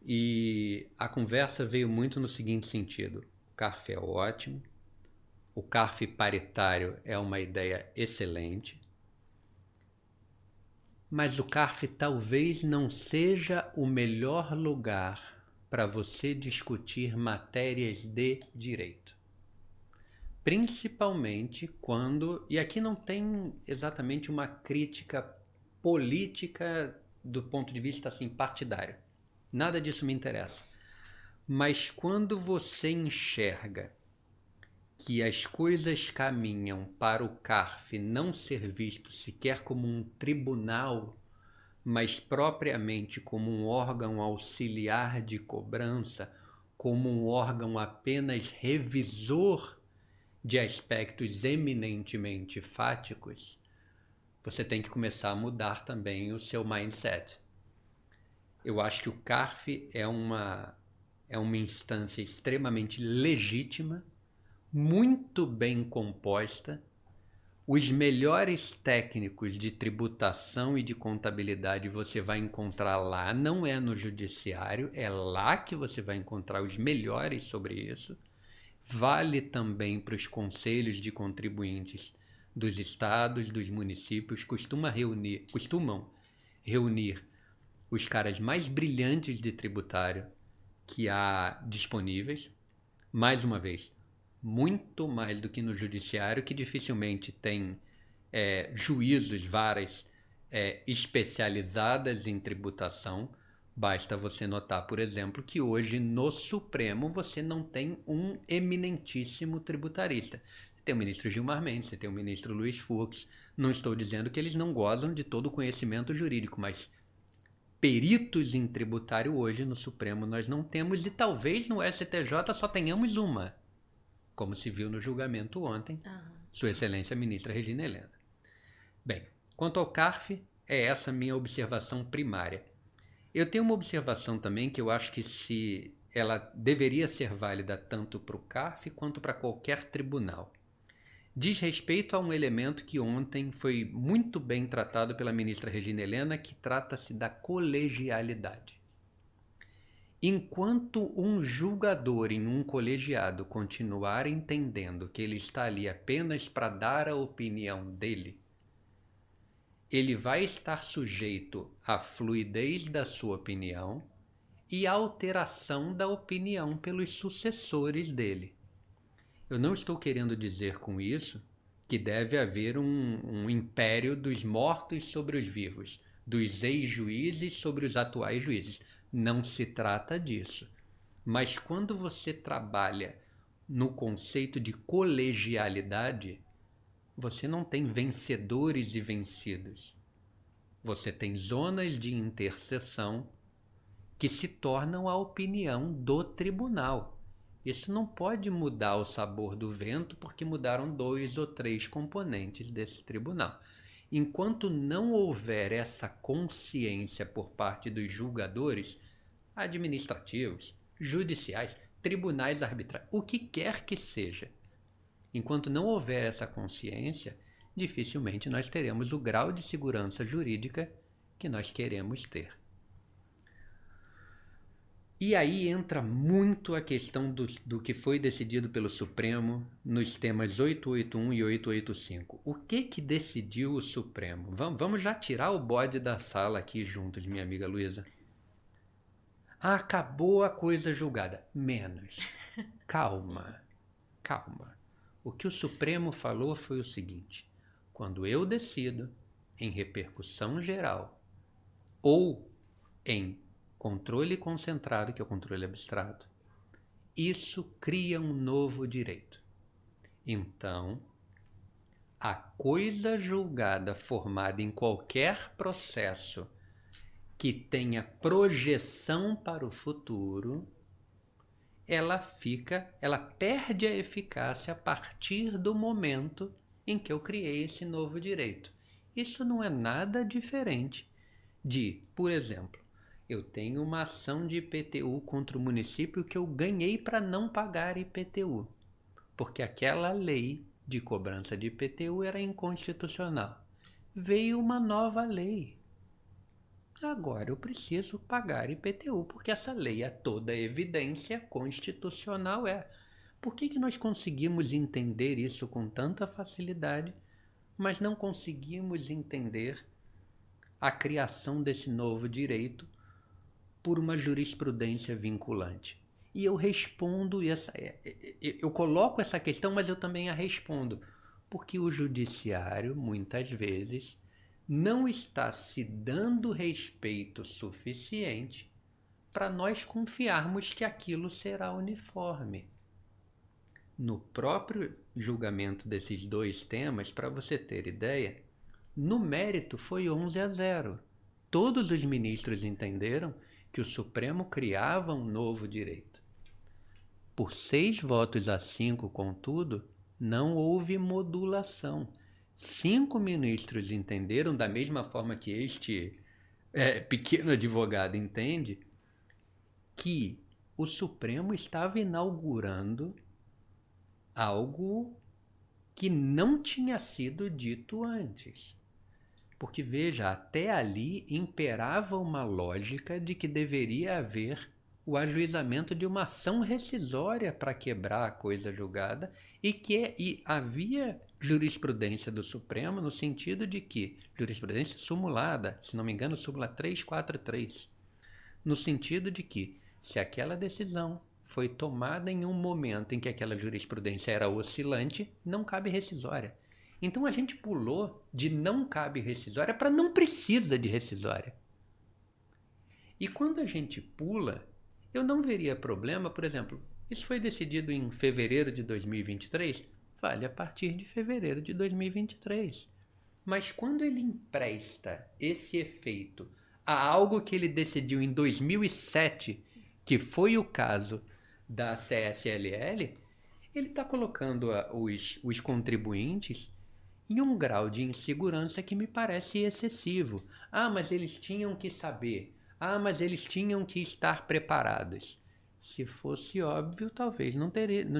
E a conversa veio muito no seguinte sentido: o CARF é ótimo, o CARF paritário é uma ideia excelente, mas o CARF talvez não seja o melhor lugar para você discutir matérias de direito. Principalmente quando, e aqui não tem exatamente uma crítica política do ponto de vista assim partidário. Nada disso me interessa. Mas quando você enxerga que as coisas caminham para o CARF não ser visto sequer como um tribunal, mas propriamente como um órgão auxiliar de cobrança, como um órgão apenas revisor de aspectos eminentemente fáticos, você tem que começar a mudar também o seu mindset. Eu acho que o CARF é uma instância extremamente legítima, muito bem composta. Os melhores técnicos de tributação e de contabilidade você vai encontrar lá, não é no judiciário, é lá que você vai encontrar os melhores sobre isso. Vale também para os conselhos de contribuintes dos estados, dos municípios, costumam reunir os caras mais brilhantes de tributário que há disponíveis. Mais uma vez, muito mais do que no judiciário, que dificilmente tem juízos, varas especializadas em tributação. Basta você notar, por exemplo, que hoje no Supremo você não tem um eminentíssimo tributarista. Você tem o ministro Gilmar Mendes, você tem o ministro Luiz Fux. Não estou dizendo que eles não gozam de todo o conhecimento jurídico, mas peritos em tributário hoje no Supremo nós não temos, e talvez no STJ só tenhamos uma, como se viu no julgamento ontem, Sua Excelência Ministra Regina Helena. Bem, quanto ao CARF, é essa minha observação primária. Eu tenho uma observação também que eu acho que ela deveria ser válida tanto para o CARF quanto para qualquer tribunal. Diz respeito a um elemento que ontem foi muito bem tratado pela ministra Regina Helena, que trata-se da colegialidade. Enquanto um julgador em um colegiado continuar entendendo que ele está ali apenas para dar a opinião dele, ele vai estar sujeito à fluidez da sua opinião e à alteração da opinião pelos sucessores dele. Eu não estou querendo dizer com isso que deve haver um império dos mortos sobre os vivos, dos ex-juízes sobre os atuais juízes. Não se trata disso. Mas quando você trabalha no conceito de colegialidade, você não tem vencedores e vencidos. Você tem zonas de interseção que se tornam a opinião do tribunal. Isso não pode mudar o sabor do vento porque mudaram 2 ou 3 componentes desse tribunal. Enquanto não houver essa consciência por parte dos julgadores administrativos, judiciais, tribunais arbitrais, o que quer que seja, enquanto não houver essa consciência, dificilmente nós teremos o grau de segurança jurídica que nós queremos ter. E aí entra muito a questão do que foi decidido pelo Supremo nos temas 881 e 885. O que decidiu o Supremo? Vamos já tirar o bode da sala aqui juntos, minha amiga Luísa. Acabou a coisa julgada. Menos. Calma. O que o Supremo falou foi o seguinte: quando eu decido em repercussão geral ou em controle concentrado, que é o controle abstrato, isso cria um novo direito. Então, a coisa julgada formada em qualquer processo que tenha projeção para o futuro, ela perde a eficácia a partir do momento em que eu criei esse novo direito. Isso não é nada diferente de, por exemplo, eu tenho uma ação de IPTU contra o município que eu ganhei para não pagar IPTU, porque aquela lei de cobrança de IPTU era inconstitucional. Veio uma nova lei. Agora eu preciso pagar IPTU, porque essa lei é toda evidência constitucional. Por que nós conseguimos entender isso com tanta facilidade, mas não conseguimos entender a criação desse novo direito por uma jurisprudência vinculante? E eu respondo, eu coloco essa questão, mas eu também a respondo, porque o judiciário, muitas vezes, não está se dando respeito suficiente para nós confiarmos que aquilo será uniforme. No próprio julgamento desses dois temas, para você ter ideia, no mérito foi 11-0. Todos os ministros entenderam que o Supremo criava um novo direito. Por 6 votos a 5, contudo, não houve modulação. 5 ministros entenderam, da mesma forma que este pequeno advogado entende, que o Supremo estava inaugurando algo que não tinha sido dito antes. Porque, veja, até ali imperava uma lógica de que deveria haver o ajuizamento de uma ação rescisória para quebrar a coisa julgada e havia jurisprudência do Supremo no sentido de que, jurisprudência sumulada, se não me engano, súmula 343, no sentido de que, se aquela decisão foi tomada em um momento em que aquela jurisprudência era oscilante, não cabe rescisória. Então a gente pulou de não cabe rescisória para não precisa de rescisória. E quando a gente pula, eu não veria problema, por exemplo, isso foi decidido em fevereiro de 2023, vale a partir de fevereiro de 2023. Mas quando ele empresta esse efeito a algo que ele decidiu em 2007, que foi o caso da CSLL, ele está colocando os contribuintes em um grau de insegurança que me parece excessivo. Mas eles tinham que saber. Mas eles tinham que estar preparados. Se fosse óbvio, talvez não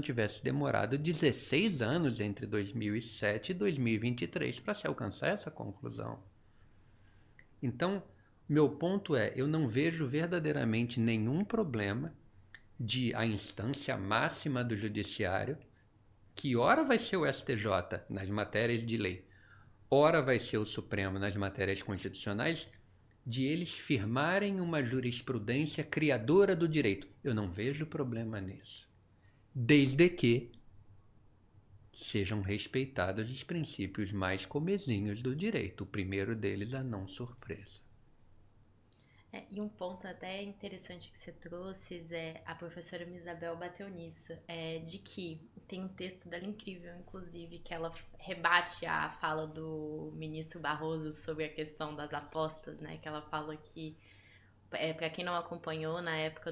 tivesse demorado 16 anos entre 2007 e 2023 para se alcançar essa conclusão. Então, meu ponto é, eu não vejo verdadeiramente nenhum problema de a instância máxima do judiciário, que ora vai ser o STJ nas matérias de lei, ora vai ser o Supremo nas matérias constitucionais, de eles firmarem uma jurisprudência criadora do direito. Eu não vejo problema nisso, desde que sejam respeitados os princípios mais comezinhos do direito. O primeiro deles, a não surpresa. E um ponto até interessante que você trouxe, Zé, a professora Isabel bateu nisso, de que tem um texto dela incrível, inclusive, que ela rebate a fala do ministro Barroso sobre a questão das apostas, né? Que ela fala que, para quem não acompanhou, na época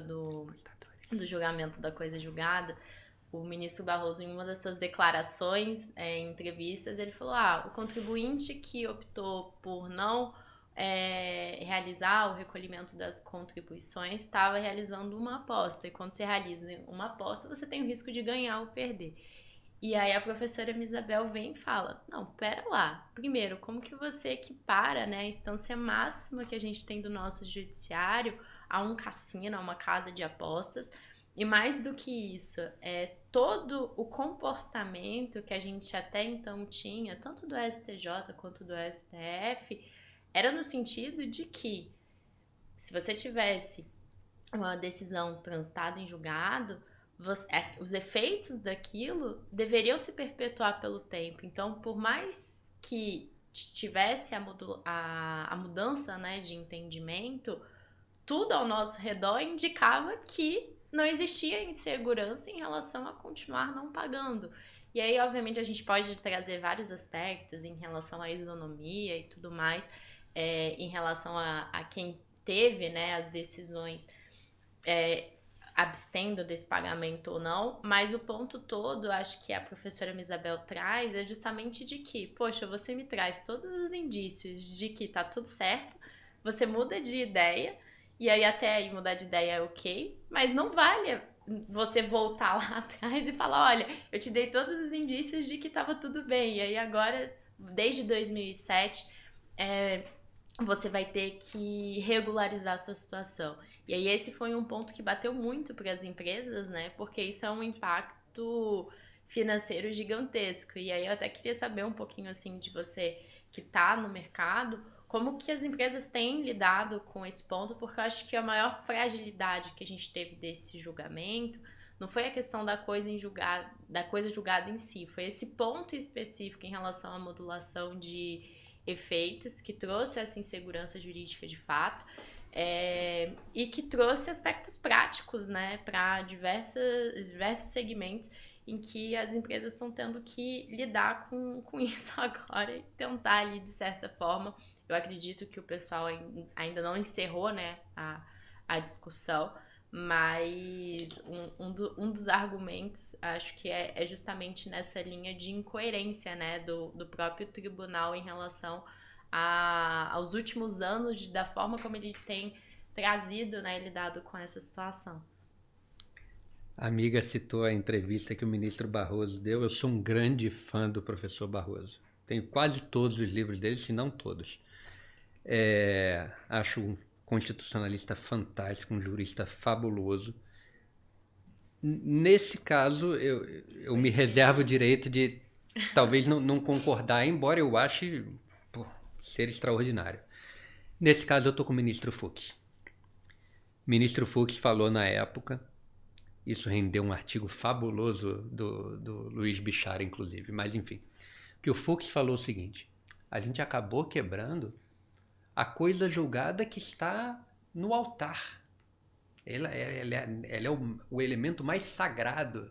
do julgamento da coisa julgada, o ministro Barroso, em uma das suas declarações, em entrevistas, ele falou: o contribuinte que optou por não realizar o recolhimento das contribuições estava realizando uma aposta. E quando você realiza uma aposta, você tem o risco de ganhar ou perder. E aí a professora Isabel vem e fala: não, pera lá. Primeiro, como que você equipara, né, a instância máxima que a gente tem do nosso judiciário a um cassino, a uma casa de apostas? E mais do que isso, todo o comportamento que a gente até então tinha, tanto do STJ quanto do STF, era no sentido de que, se você tivesse uma decisão transitada em julgado, os efeitos daquilo deveriam se perpetuar pelo tempo. Então, por mais que tivesse a mudança, né, de entendimento, tudo ao nosso redor indicava que não existia insegurança em relação a continuar não pagando. E aí, obviamente, a gente pode trazer vários aspectos em relação à isonomia e tudo mais, em relação a quem teve, né, as decisões abstendo desse pagamento ou não, mas o ponto todo, acho que a professora Isabel traz, é justamente de que, poxa, você me traz todos os indícios de que tá tudo certo, você muda de ideia, e aí até aí mudar de ideia é ok, mas não vale você voltar lá atrás e falar: olha, eu te dei todos os indícios de que tava tudo bem, e aí agora, desde 2007, você vai ter que regularizar a sua situação. E aí esse foi um ponto que bateu muito para as empresas, né? Porque isso é um impacto financeiro gigantesco. E aí eu até queria saber um pouquinho assim de você que está no mercado, como que as empresas têm lidado com esse ponto, porque eu acho que a maior fragilidade que a gente teve desse julgamento não foi a questão da coisa julgada em si, foi esse ponto específico em relação à modulação de efeitos que trouxe essa insegurança jurídica de fato. E que trouxe aspectos práticos, né, para diversos segmentos em que as empresas estão tendo que lidar com isso agora e tentar ali, de certa forma. Eu acredito que o pessoal ainda não encerrou, né, a discussão, mas um dos argumentos, acho que é justamente nessa linha de incoerência, né, do próprio tribunal em relação aos últimos anos, da forma como ele tem trazido, né, lidado com essa situação. A amiga citou a entrevista que o ministro Barroso deu. Eu sou um grande fã do professor Barroso. Tenho quase todos os livros dele, se não todos. Acho um constitucionalista fantástico, um jurista fabuloso. Nesse caso, eu me reservo o direito de talvez não concordar, embora eu ache ser extraordinário. Nesse caso, eu estou com o ministro Fux. O ministro Fux falou na época, isso rendeu um artigo fabuloso do Luiz Bichara, inclusive, mas enfim, que o Fux falou o seguinte: a gente acabou quebrando a coisa julgada que está no altar. Ela é o elemento mais sagrado.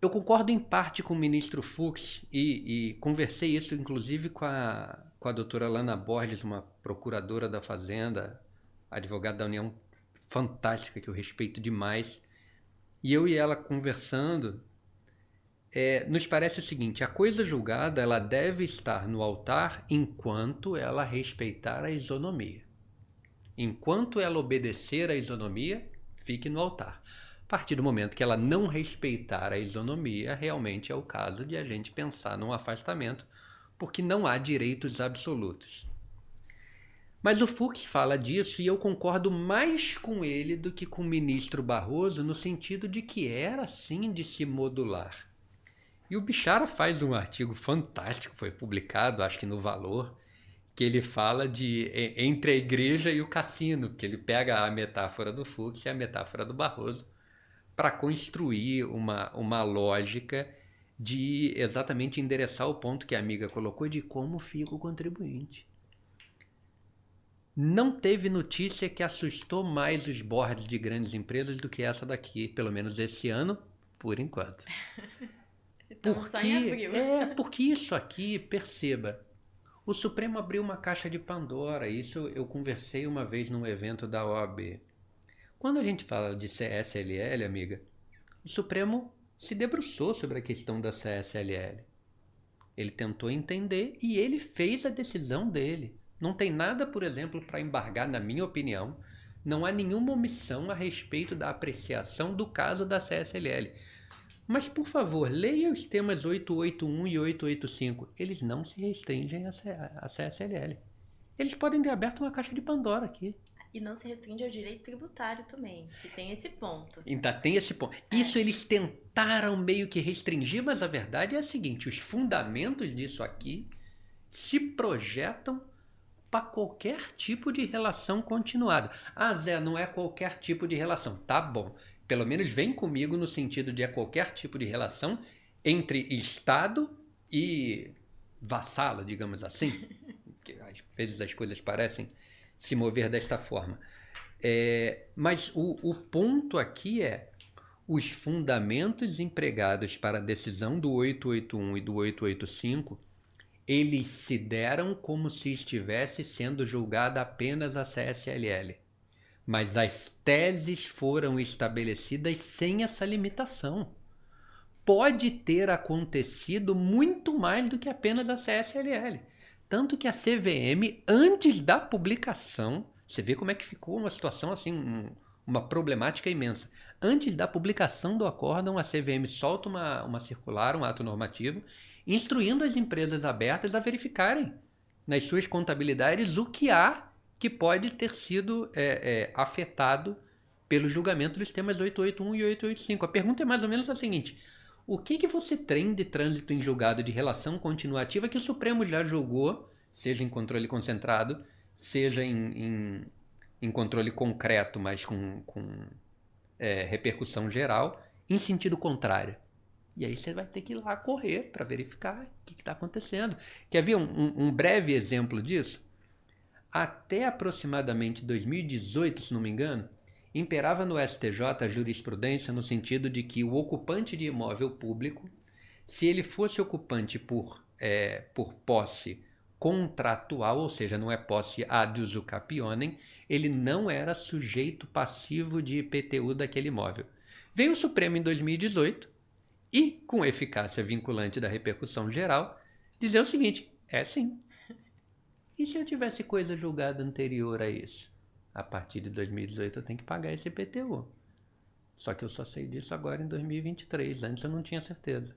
Eu concordo em parte com o ministro Fux e conversei isso inclusive com a doutora Lana Borges, uma procuradora da Fazenda, advogada da União fantástica, que eu respeito demais. E eu e ela conversando, nos parece o seguinte: a coisa julgada ela deve estar no altar enquanto ela respeitar a isonomia. Enquanto ela obedecer à isonomia, fique no altar. A partir do momento que ela não respeitar a isonomia, realmente é o caso de a gente pensar num afastamento, porque não há direitos absolutos. Mas o Fux fala disso e eu concordo mais com ele do que com o ministro Barroso, no sentido de que era sim de se modular. E o Bichara faz um artigo fantástico, foi publicado, acho que no Valor, que ele fala de entre a igreja e o cassino, que ele pega a metáfora do Fux e a metáfora do Barroso para construir uma lógica de exatamente endereçar o ponto que a amiga colocou de como fica o contribuinte. Não teve notícia que assustou mais os boards de grandes empresas do que essa daqui, pelo menos esse ano, por enquanto. Então, só em abril. Porque isso aqui, perceba, o Supremo abriu uma caixa de Pandora. Isso eu conversei uma vez num evento da OAB. Quando a gente fala de CSLL, amiga, o Supremo se debruçou sobre a questão da CSLL. Ele tentou entender e ele fez a decisão dele. Não tem nada, por exemplo, para embargar, na minha opinião. Não há nenhuma omissão a respeito da apreciação do caso da CSLL. Mas, por favor, leia os temas 881 e 885. Eles não se restringem à CSLL. Eles podem ter aberto uma caixa de Pandora aqui. E não se restringe ao direito tributário também, que tem esse ponto. Ainda tem esse ponto. Isso eles tentaram meio que restringir, mas a verdade é a seguinte: os fundamentos disso aqui se projetam para qualquer tipo de relação continuada. Ah, Zé, não é qualquer tipo de relação. Tá bom. Pelo menos vem comigo no sentido de é qualquer tipo de relação entre Estado e vassalo, digamos assim. Porque às vezes as coisas parecem se mover desta forma. Mas o ponto aqui é os fundamentos empregados para a decisão do 881 e do 885, eles se deram como se estivesse sendo julgada apenas a CSLL. Mas as teses foram estabelecidas sem essa limitação. Pode ter acontecido muito mais do que apenas a CSLL. Tanto que a CVM, antes da publicação, você vê como é que ficou uma situação assim, uma problemática imensa. Antes da publicação do acórdão, a CVM solta uma circular, um ato normativo, instruindo as empresas abertas a verificarem nas suas contabilidades o que há que pode ter sido afetado pelo julgamento dos temas 881 e 885. A pergunta é mais ou menos a seguinte: o que você tem de trânsito em julgado de relação continuativa que o Supremo já julgou, seja em controle concentrado, seja em controle concreto, mas com repercussão geral, em sentido contrário? E aí você vai ter que ir lá correr para verificar o que está acontecendo. Quer ver um breve exemplo disso? Até aproximadamente 2018, se não me engano, imperava no STJ a jurisprudência no sentido de que o ocupante de imóvel público, se ele fosse ocupante por posse contratual, ou seja, não é posse ad usucapionem, ele não era sujeito passivo de IPTU daquele imóvel. Veio o Supremo em 2018 e, com eficácia vinculante da repercussão geral, dizer o seguinte: é sim. E se eu tivesse coisa julgada anterior a isso? A partir de 2018 eu tenho que pagar esse IPTU. Só que eu só sei disso agora em 2023. Antes eu não tinha certeza.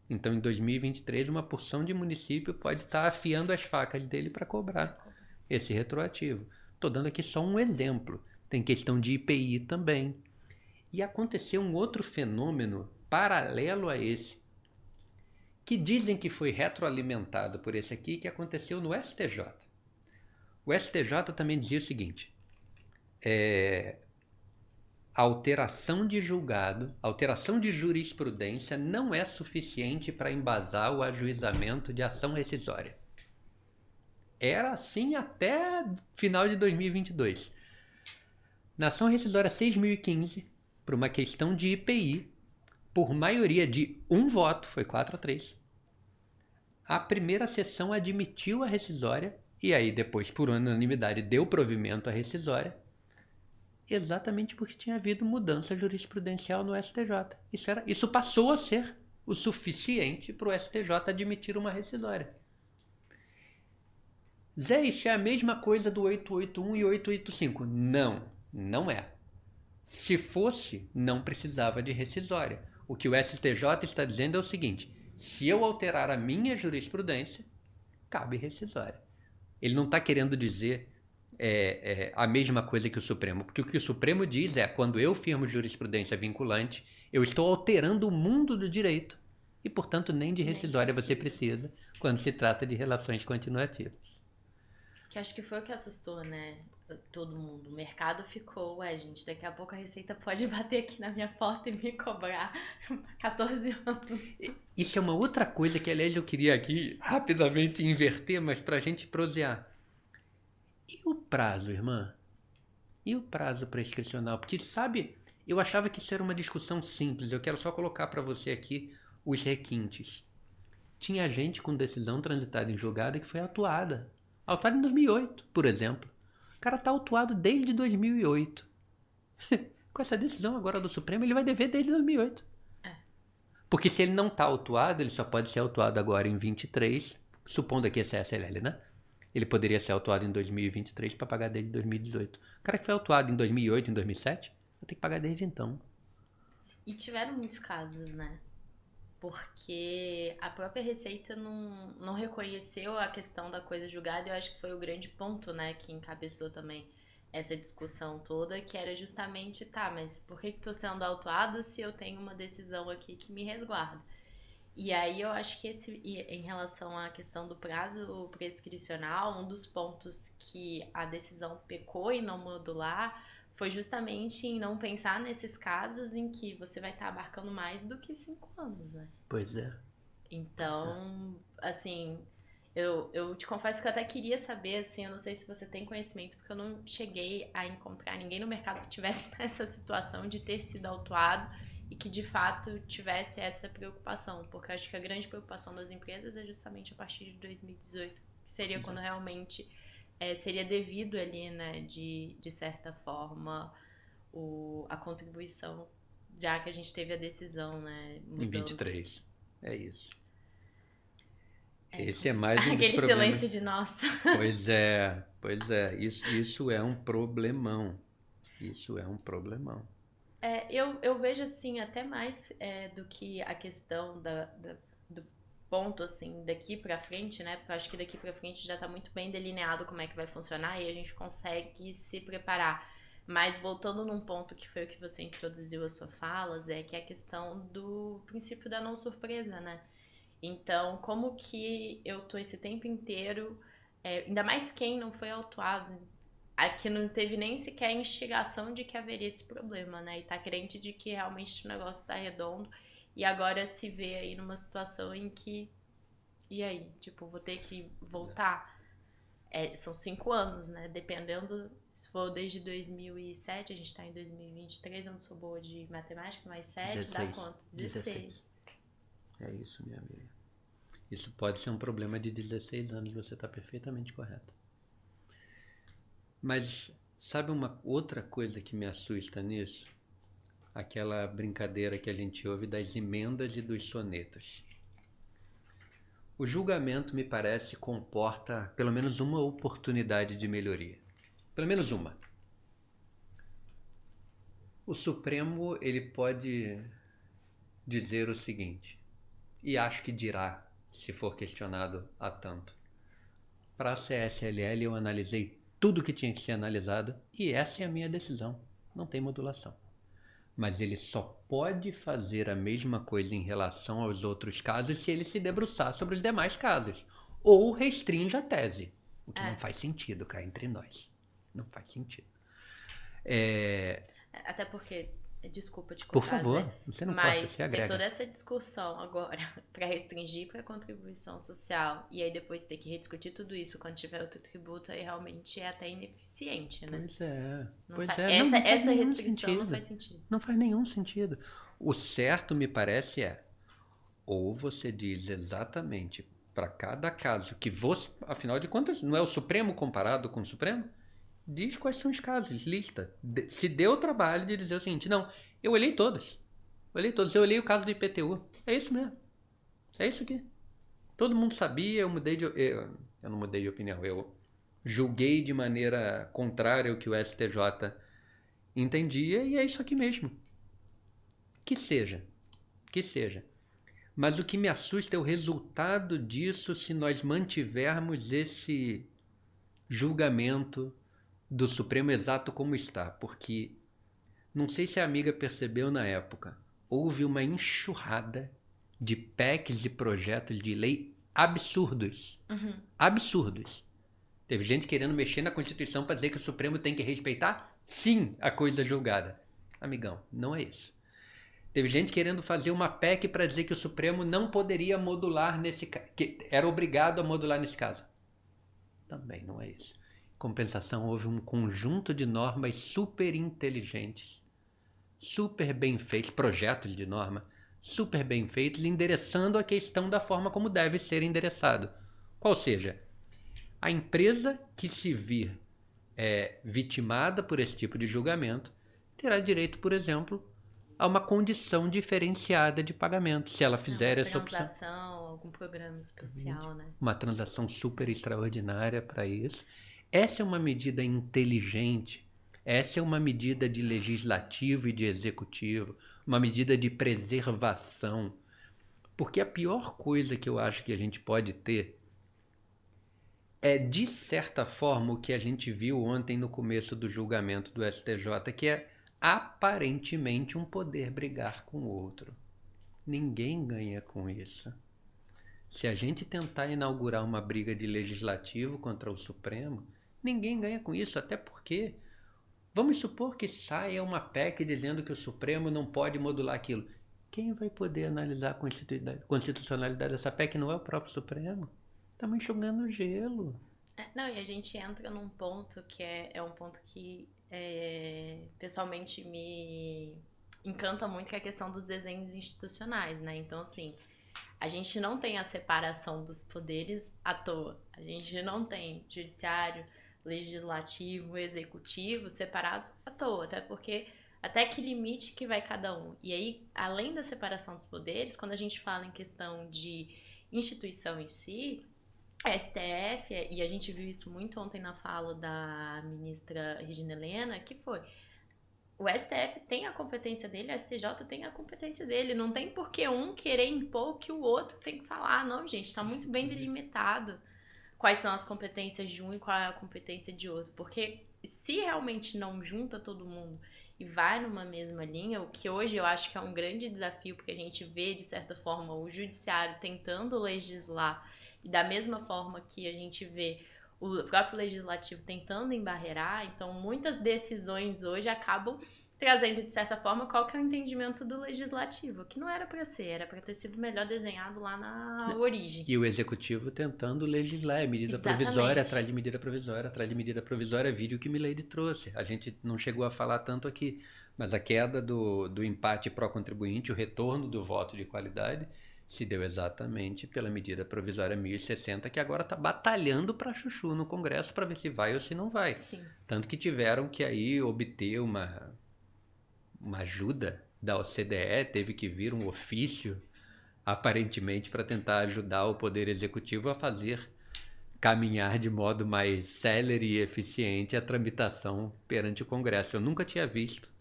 Então em 2023 uma porção de município pode estar afiando as facas dele para cobrar esse retroativo. Estou dando aqui só um exemplo. Tem questão de IPI também. E aconteceu um outro fenômeno paralelo a esse, que dizem que foi retroalimentado por esse aqui, que aconteceu no STJ. O STJ também dizia o seguinte: a alteração de julgado, alteração de jurisprudência não é suficiente para embasar o ajuizamento de ação rescisória. Era assim até final de 2022. Na ação rescisória 6.015, por uma questão de IPI, por maioria de um voto, foi 4-3, a primeira sessão admitiu a rescisória e aí depois, por unanimidade, deu provimento à rescisória, exatamente porque tinha havido mudança jurisprudencial no STJ. Isso passou a ser o suficiente para o STJ admitir uma rescisória. Zé, isso é a mesma coisa do 881 e 885. Não, não é. Se fosse, não precisava de rescisória. O que o STJ está dizendo é o seguinte: se eu alterar a minha jurisprudência, cabe rescisória. Ele não está querendo dizer a mesma coisa que o Supremo, porque o que o Supremo diz é: quando eu firmo jurisprudência vinculante, eu estou alterando o mundo do direito e, portanto, nem de rescisória você precisa quando se trata de relações continuativas. Que acho que foi o que assustou, né? Todo mundo. O mercado ficou, gente, daqui a pouco a Receita pode bater aqui na minha porta e me cobrar 14 anos. Isso é uma outra coisa que, aliás, eu queria aqui rapidamente inverter, mas para a gente prosear. E o prazo, irmã? E o prazo prescricional? Porque, sabe, eu achava que isso era uma discussão simples. Eu quero só colocar para você aqui os requintes. Tinha gente com decisão transitada em julgado que foi autuada. Autuado em 2008, por exemplo. O cara está autuado desde 2008. Com essa decisão agora do Supremo, ele vai dever desde 2008. É. Porque se ele não está autuado, ele só pode ser autuado agora em 23, supondo aqui essa SLL, né? Ele poderia ser autuado em 2023 para pagar desde 2018. O cara que foi autuado em 2008, em 2007, vai ter que pagar desde então. E tiveram muitos casos, né? Porque a própria Receita não reconheceu a questão da coisa julgada, e eu acho que foi o grande ponto, né, que encabeçou também essa discussão toda, que era justamente, tá, mas por que tô sendo autuado se eu tenho uma decisão aqui que me resguarda? E aí eu acho que em relação à questão do prazo prescricional, um dos pontos que a decisão pecou em não modular foi justamente em não pensar nesses casos em que você vai estar abarcando mais do que 5 anos, né? Pois é. Então, assim, eu te confesso que eu até queria saber, assim, eu não sei se você tem conhecimento, porque eu não cheguei a encontrar ninguém no mercado que tivesse nessa situação de ter sido autuado e que de fato tivesse essa preocupação, porque eu acho que a grande preocupação das empresas é justamente a partir de 2018, que seria quando realmente seria devido ali, né, de certa forma, a contribuição, já que a gente teve a decisão, né, Em mudando. 23. É isso. Esse é mais um dos Aquele problemas. silêncio de nossa. Pois é. Isso é um problemão. Isso é um problemão. Eu vejo assim, até mais do que a questão do ponto, assim, daqui pra frente, né? Porque eu acho que daqui pra frente já tá muito bem delineado como é que vai funcionar e a gente consegue se preparar. Mas voltando num ponto que foi o que você introduziu as suas falas, que é a questão do princípio da não surpresa, né? Então, como que eu tô esse tempo inteiro, ainda mais quem não foi autuado, aqui não teve nem sequer instigação de que haveria esse problema, né? E tá crente de que realmente o negócio tá redondo e agora se vê aí numa situação em que, e aí? Tipo, vou ter que voltar. São 5 anos, né? Dependendo, se for desde 2007, a gente tá em 2023, eu não sou boa de matemática, mais 7 dá 16. quanto? 16. É isso, minha amiga. Isso pode ser um problema de 16 anos, você está perfeitamente correta. Mas sabe uma outra coisa que me assusta nisso? Aquela brincadeira que a gente ouve das emendas e dos sonetos. O julgamento, me parece, comporta pelo menos uma oportunidade de melhoria. Pelo menos uma. O Supremo, ele pode dizer o seguinte, e acho que dirá, se for questionado a tanto. Para a CSLL eu analisei tudo que tinha que ser analisado e essa é a minha decisão. Não tem modulação. Mas ele só pode fazer a mesma coisa em relação aos outros casos se ele se debruçar sobre os demais casos. Ou restringe a tese. O que não faz sentido, cá entre nós. Não faz sentido. Até porque, desculpa te Por cortar, favor, Zé, você não corta, mas você ter agrega. toda essa discussão agora para restringir para contribuição social e aí depois ter que rediscutir tudo isso quando tiver outro tributo, aí realmente é até ineficiente, né? Pois é. Não Pois faz- é. Não faz essa nenhum restrição não sentido. faz sentido. Não faz nenhum sentido. O certo, me parece, ou você diz exatamente para cada caso que você, afinal de contas, não é o Supremo comparado com o Supremo? Diz quais são os casos, lista. Se deu o trabalho de dizer o seguinte, não, eu olhei todos. Eu olhei o caso do IPTU. É isso mesmo. É isso aqui. Todo mundo sabia, eu não mudei de opinião, eu julguei de maneira contrária ao que o STJ entendia e é isso aqui mesmo. Que seja. Que seja. Mas o que me assusta é o resultado disso se nós mantivermos esse julgamento do Supremo exato como está, porque não sei se a amiga percebeu na época, houve uma enxurrada de PECs e projetos de lei absurdos. Uhum. Absurdos. Teve gente querendo mexer na Constituição para dizer que o Supremo tem que respeitar, sim, a coisa julgada. Amigão, não é isso. Teve gente querendo fazer uma PEC para dizer que o Supremo não poderia modular nesse caso, que era obrigado a modular nesse caso. Também não é isso. Em compensação, houve um conjunto de normas super inteligentes, super bem feitos, projetos de norma super bem feitos, endereçando a questão da forma como deve ser endereçado. Qual seja, a empresa que se vir vitimada por esse tipo de julgamento terá direito, por exemplo, a uma condição diferenciada de pagamento, se ela É fizer uma essa opção. transação, algum programa especial, né? Uma transação super extraordinária para isso. Essa é uma medida inteligente, essa é uma medida de legislativo e de executivo, uma medida de preservação. Porque a pior coisa que eu acho que a gente pode ter é, de certa forma, o que a gente viu ontem no começo do julgamento do STJ, que é aparentemente um poder brigar com o outro. Ninguém ganha com isso. Se a gente tentar inaugurar uma briga de legislativo contra o Supremo, ninguém ganha com isso, até porque vamos supor que saia uma PEC dizendo que o Supremo não pode modular aquilo. Quem vai poder analisar a constitucionalidade dessa PEC não é o próprio Supremo? Estamos enxugando gelo. Não, e a gente entra num ponto que é um ponto que pessoalmente me encanta muito, que é a questão dos desenhos institucionais, né? Então, assim, a gente não tem a separação dos poderes à toa. A gente não tem judiciário, legislativo, executivo separados à toa, até porque até que limite que vai cada um. E aí, além da separação dos poderes, quando a gente fala em questão de instituição em si, a STF, e a gente viu isso muito ontem na fala da ministra Regina Helena, que foi: o STF tem a competência dele, o STJ tem a competência dele. Não tem por que um querer impor o que o outro tem que falar. Não, gente, está muito bem delimitado quais são as competências de um e qual é a competência de outro. Porque se realmente não junta todo mundo e vai numa mesma linha, o que hoje eu acho que é um grande desafio, porque a gente vê, de certa forma, o judiciário tentando legislar, e da mesma forma que a gente vê o próprio legislativo tentando embarrear, então muitas decisões hoje acabam trazendo, de certa forma, qual que é o entendimento do legislativo, que não era para ser, era para ter sido melhor desenhado lá na origem. E o executivo tentando legislar, é medida provisória Exatamente. atrás de medida provisória, atrás de medida provisória, vídeo que Milei trouxe. A gente não chegou a falar tanto aqui, mas a queda do empate pró-contribuinte, o retorno do voto de qualidade, se deu exatamente pela medida provisória 1060, que agora está batalhando para chuchu no Congresso para ver se vai ou se não vai. Sim. Tanto que tiveram que aí obter uma ajuda da OCDE, teve que vir um ofício aparentemente para tentar ajudar o Poder Executivo a fazer caminhar de modo mais célere e eficiente a tramitação perante o Congresso. Eu nunca tinha visto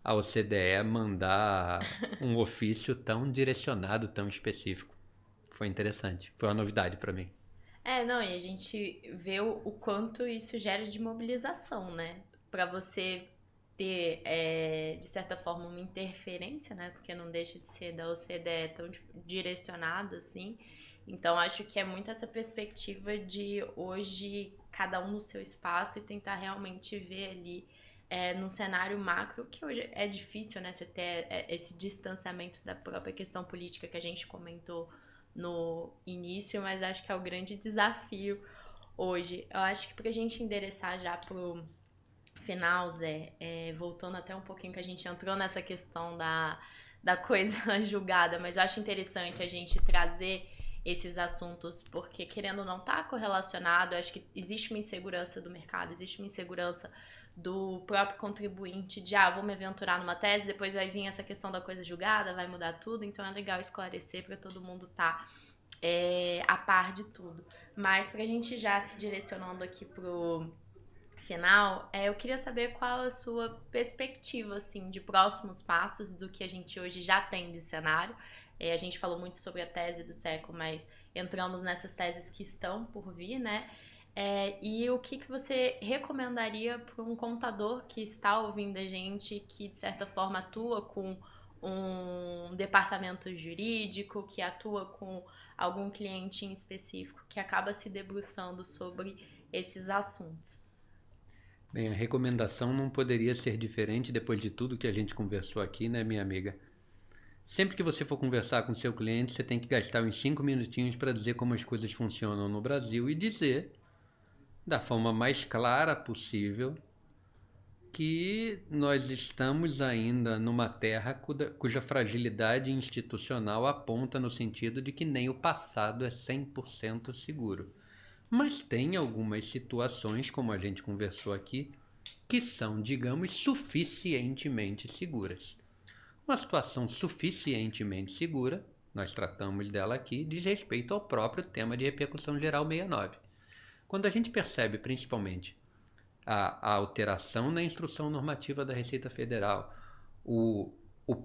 a OCDE mandar um ofício tão direcionado, tão específico. Foi interessante, foi uma novidade para mim. Não, e a gente vê o quanto isso gera de mobilização, né? Para você ter, de certa forma, uma interferência, né? Porque não deixa de ser da OCDE tão direcionado assim. Então, acho que é muito essa perspectiva de hoje cada um no seu espaço e tentar realmente ver ali num cenário macro, que hoje é difícil, né? Você ter esse distanciamento da própria questão política que a gente comentou no início, mas acho que é o grande desafio hoje. Eu acho que pra gente endereçar já pro final, Zé, voltando até um pouquinho que a gente entrou nessa questão da coisa julgada, mas eu acho interessante a gente trazer esses assuntos, porque querendo ou não tá correlacionado, eu acho que existe uma insegurança do mercado, existe uma insegurança do próprio contribuinte de, vou me aventurar numa tese, depois vai vir essa questão da coisa julgada, vai mudar tudo, então é legal esclarecer para todo mundo estar a par de tudo. Mas pra gente já se direcionando aqui pro final, eu queria saber qual a sua perspectiva, assim, de próximos passos do que a gente hoje já tem de cenário. A gente falou muito sobre a tese do século, mas entramos nessas teses que estão por vir, né? E o que você recomendaria para um contador que está ouvindo a gente, que de certa forma atua com um departamento jurídico, que atua com algum cliente em específico, que acaba se debruçando sobre esses assuntos? Bem, a recomendação não poderia ser diferente depois de tudo que a gente conversou aqui, né, minha amiga? Sempre que você for conversar com seu cliente, você tem que gastar uns 5 minutinhos para dizer como as coisas funcionam no Brasil e dizer, da forma mais clara possível, que nós estamos ainda numa terra cuja fragilidade institucional aponta no sentido de que nem o passado é 100% seguro. Mas tem algumas situações, como a gente conversou aqui, que são, digamos, suficientemente seguras. Uma situação suficientemente segura, nós tratamos dela aqui, diz respeito ao próprio tema de repercussão geral 69. Quando a gente percebe, principalmente, a alteração na instrução normativa da Receita Federal, o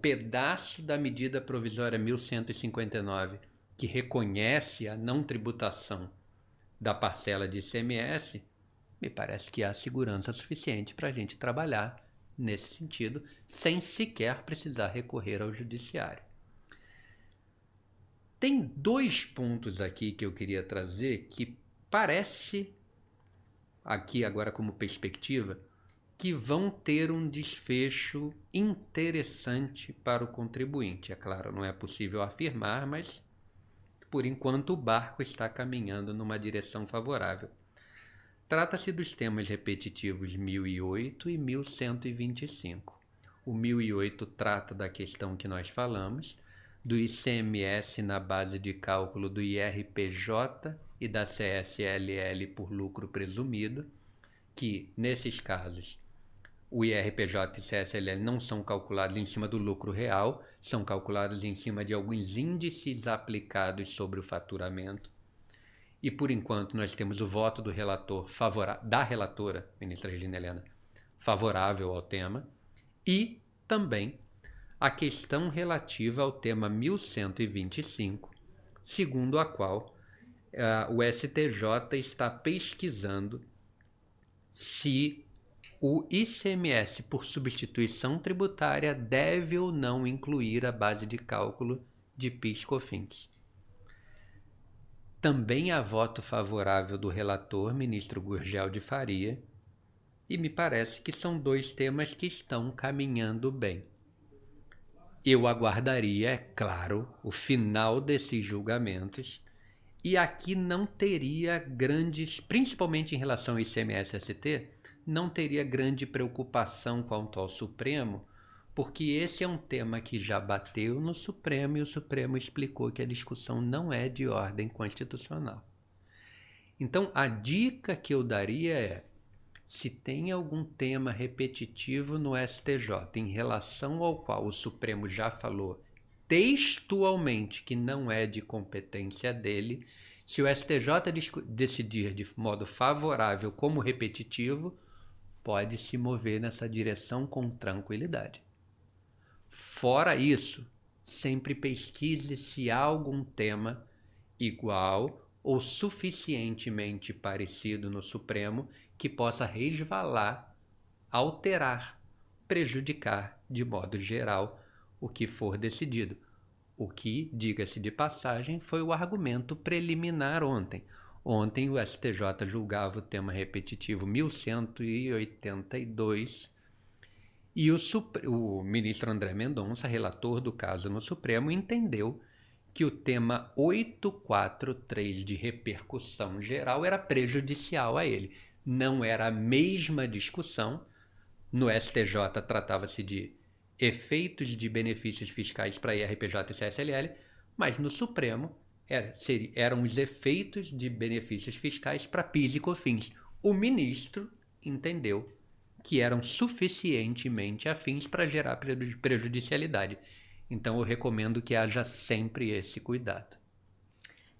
pedaço da medida provisória 1159 que reconhece a não tributação da parcela de ICMS, me parece que há segurança suficiente para a gente trabalhar nesse sentido, sem sequer precisar recorrer ao judiciário. Tem 2 pontos aqui que eu queria trazer que parece, aqui agora como perspectiva, que vão ter um desfecho interessante para o contribuinte. É claro, não é possível afirmar, mas por enquanto o barco está caminhando numa direção favorável. Trata-se dos temas repetitivos 1008 e 1125. O 1008 trata da questão que nós falamos, do ICMS na base de cálculo do IRPJ e da CSLL por lucro presumido, que, nesses casos, o IRPJ e CSLL não são calculados em cima do lucro real, são calculados em cima de alguns índices aplicados sobre o faturamento. E, por enquanto, nós temos o voto do relator da relatora, ministra Regina Helena, favorável ao tema, e também a questão relativa ao tema 1125, segundo a qual o STJ está pesquisando se o ICMS por substituição tributária deve ou não incluir a base de cálculo de PIS/COFINS. Também há voto favorável do relator, ministro Gurgel de Faria, e me parece que são 2 temas que estão caminhando bem. Eu aguardaria, é claro, o final desses julgamentos, e aqui não teria grandes, principalmente em relação ao ICMS-ST, não teria grande preocupação quanto ao Supremo, porque esse é um tema que já bateu no Supremo e o Supremo explicou que a discussão não é de ordem constitucional. Então, a dica que eu daria é, se tem algum tema repetitivo no STJ em relação ao qual o Supremo já falou textualmente que não é de competência dele, se o STJ decidir de modo favorável como repetitivo, pode se mover nessa direção com tranquilidade. Fora isso, sempre pesquise se há algum tema igual ou suficientemente parecido no Supremo que possa resvalar, alterar, prejudicar de modo geral o que for decidido. O que, diga-se de passagem, foi o argumento preliminar ontem. Ontem o STJ julgava o tema repetitivo 1182 e o ministro André Mendonça, relator do caso no Supremo, entendeu que o tema 843 de repercussão geral era prejudicial a ele. Não era a mesma discussão. No STJ tratava-se de efeitos de benefícios fiscais para IRPJ e CSLL, mas no Supremo eram os efeitos de benefícios fiscais para PIS e COFINS. O ministro entendeu que eram suficientemente afins para gerar prejudicialidade. Então eu recomendo que haja sempre esse cuidado.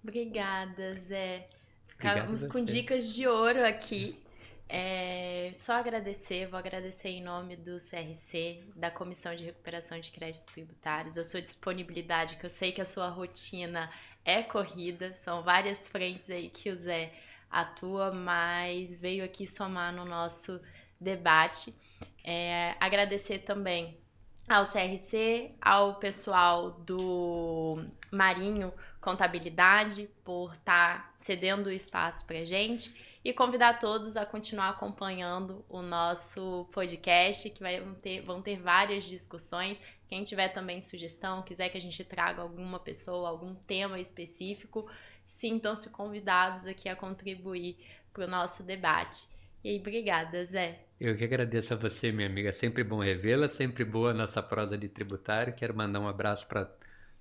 Obrigada, Zé. Ficamos com dicas de ouro aqui. Só agradecer, vou agradecer em nome do CRC, da Comissão de Recuperação de Créditos Tributários, a sua disponibilidade, que eu sei que a sua rotina é corrida, são várias frentes aí que o Zé atua, mas veio aqui somar no nosso debate. Agradecer também ao CRC, ao pessoal do Marinho Contabilidade por estar cedendo o espaço para a gente e convidar todos a continuar acompanhando o nosso podcast, que vão ter várias discussões. Quem tiver também sugestão, quiser que a gente traga alguma pessoa, algum tema específico, sintam-se convidados aqui a contribuir para o nosso debate. E aí, obrigada, Zé. Eu que agradeço a você, minha amiga. Sempre bom revê-la, sempre boa a nossa prosa de tributário. Quero mandar um abraço para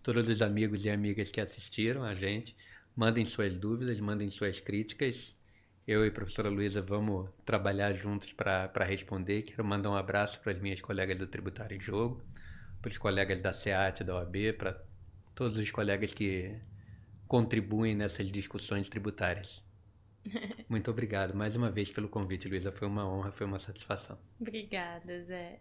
todos os amigos e amigas que assistiram a gente. Mandem suas dúvidas, mandem suas críticas. eu e a professora Luísa vamos trabalhar juntos para responder. Quero mandar um abraço para as minhas colegas do Tributário em Jogo, para os colegas da SEAT, da OAB, para todos os colegas que contribuem nessas discussões tributárias. Muito obrigado mais uma vez pelo convite, Luísa. Foi uma honra, foi uma satisfação. Obrigada, Zé.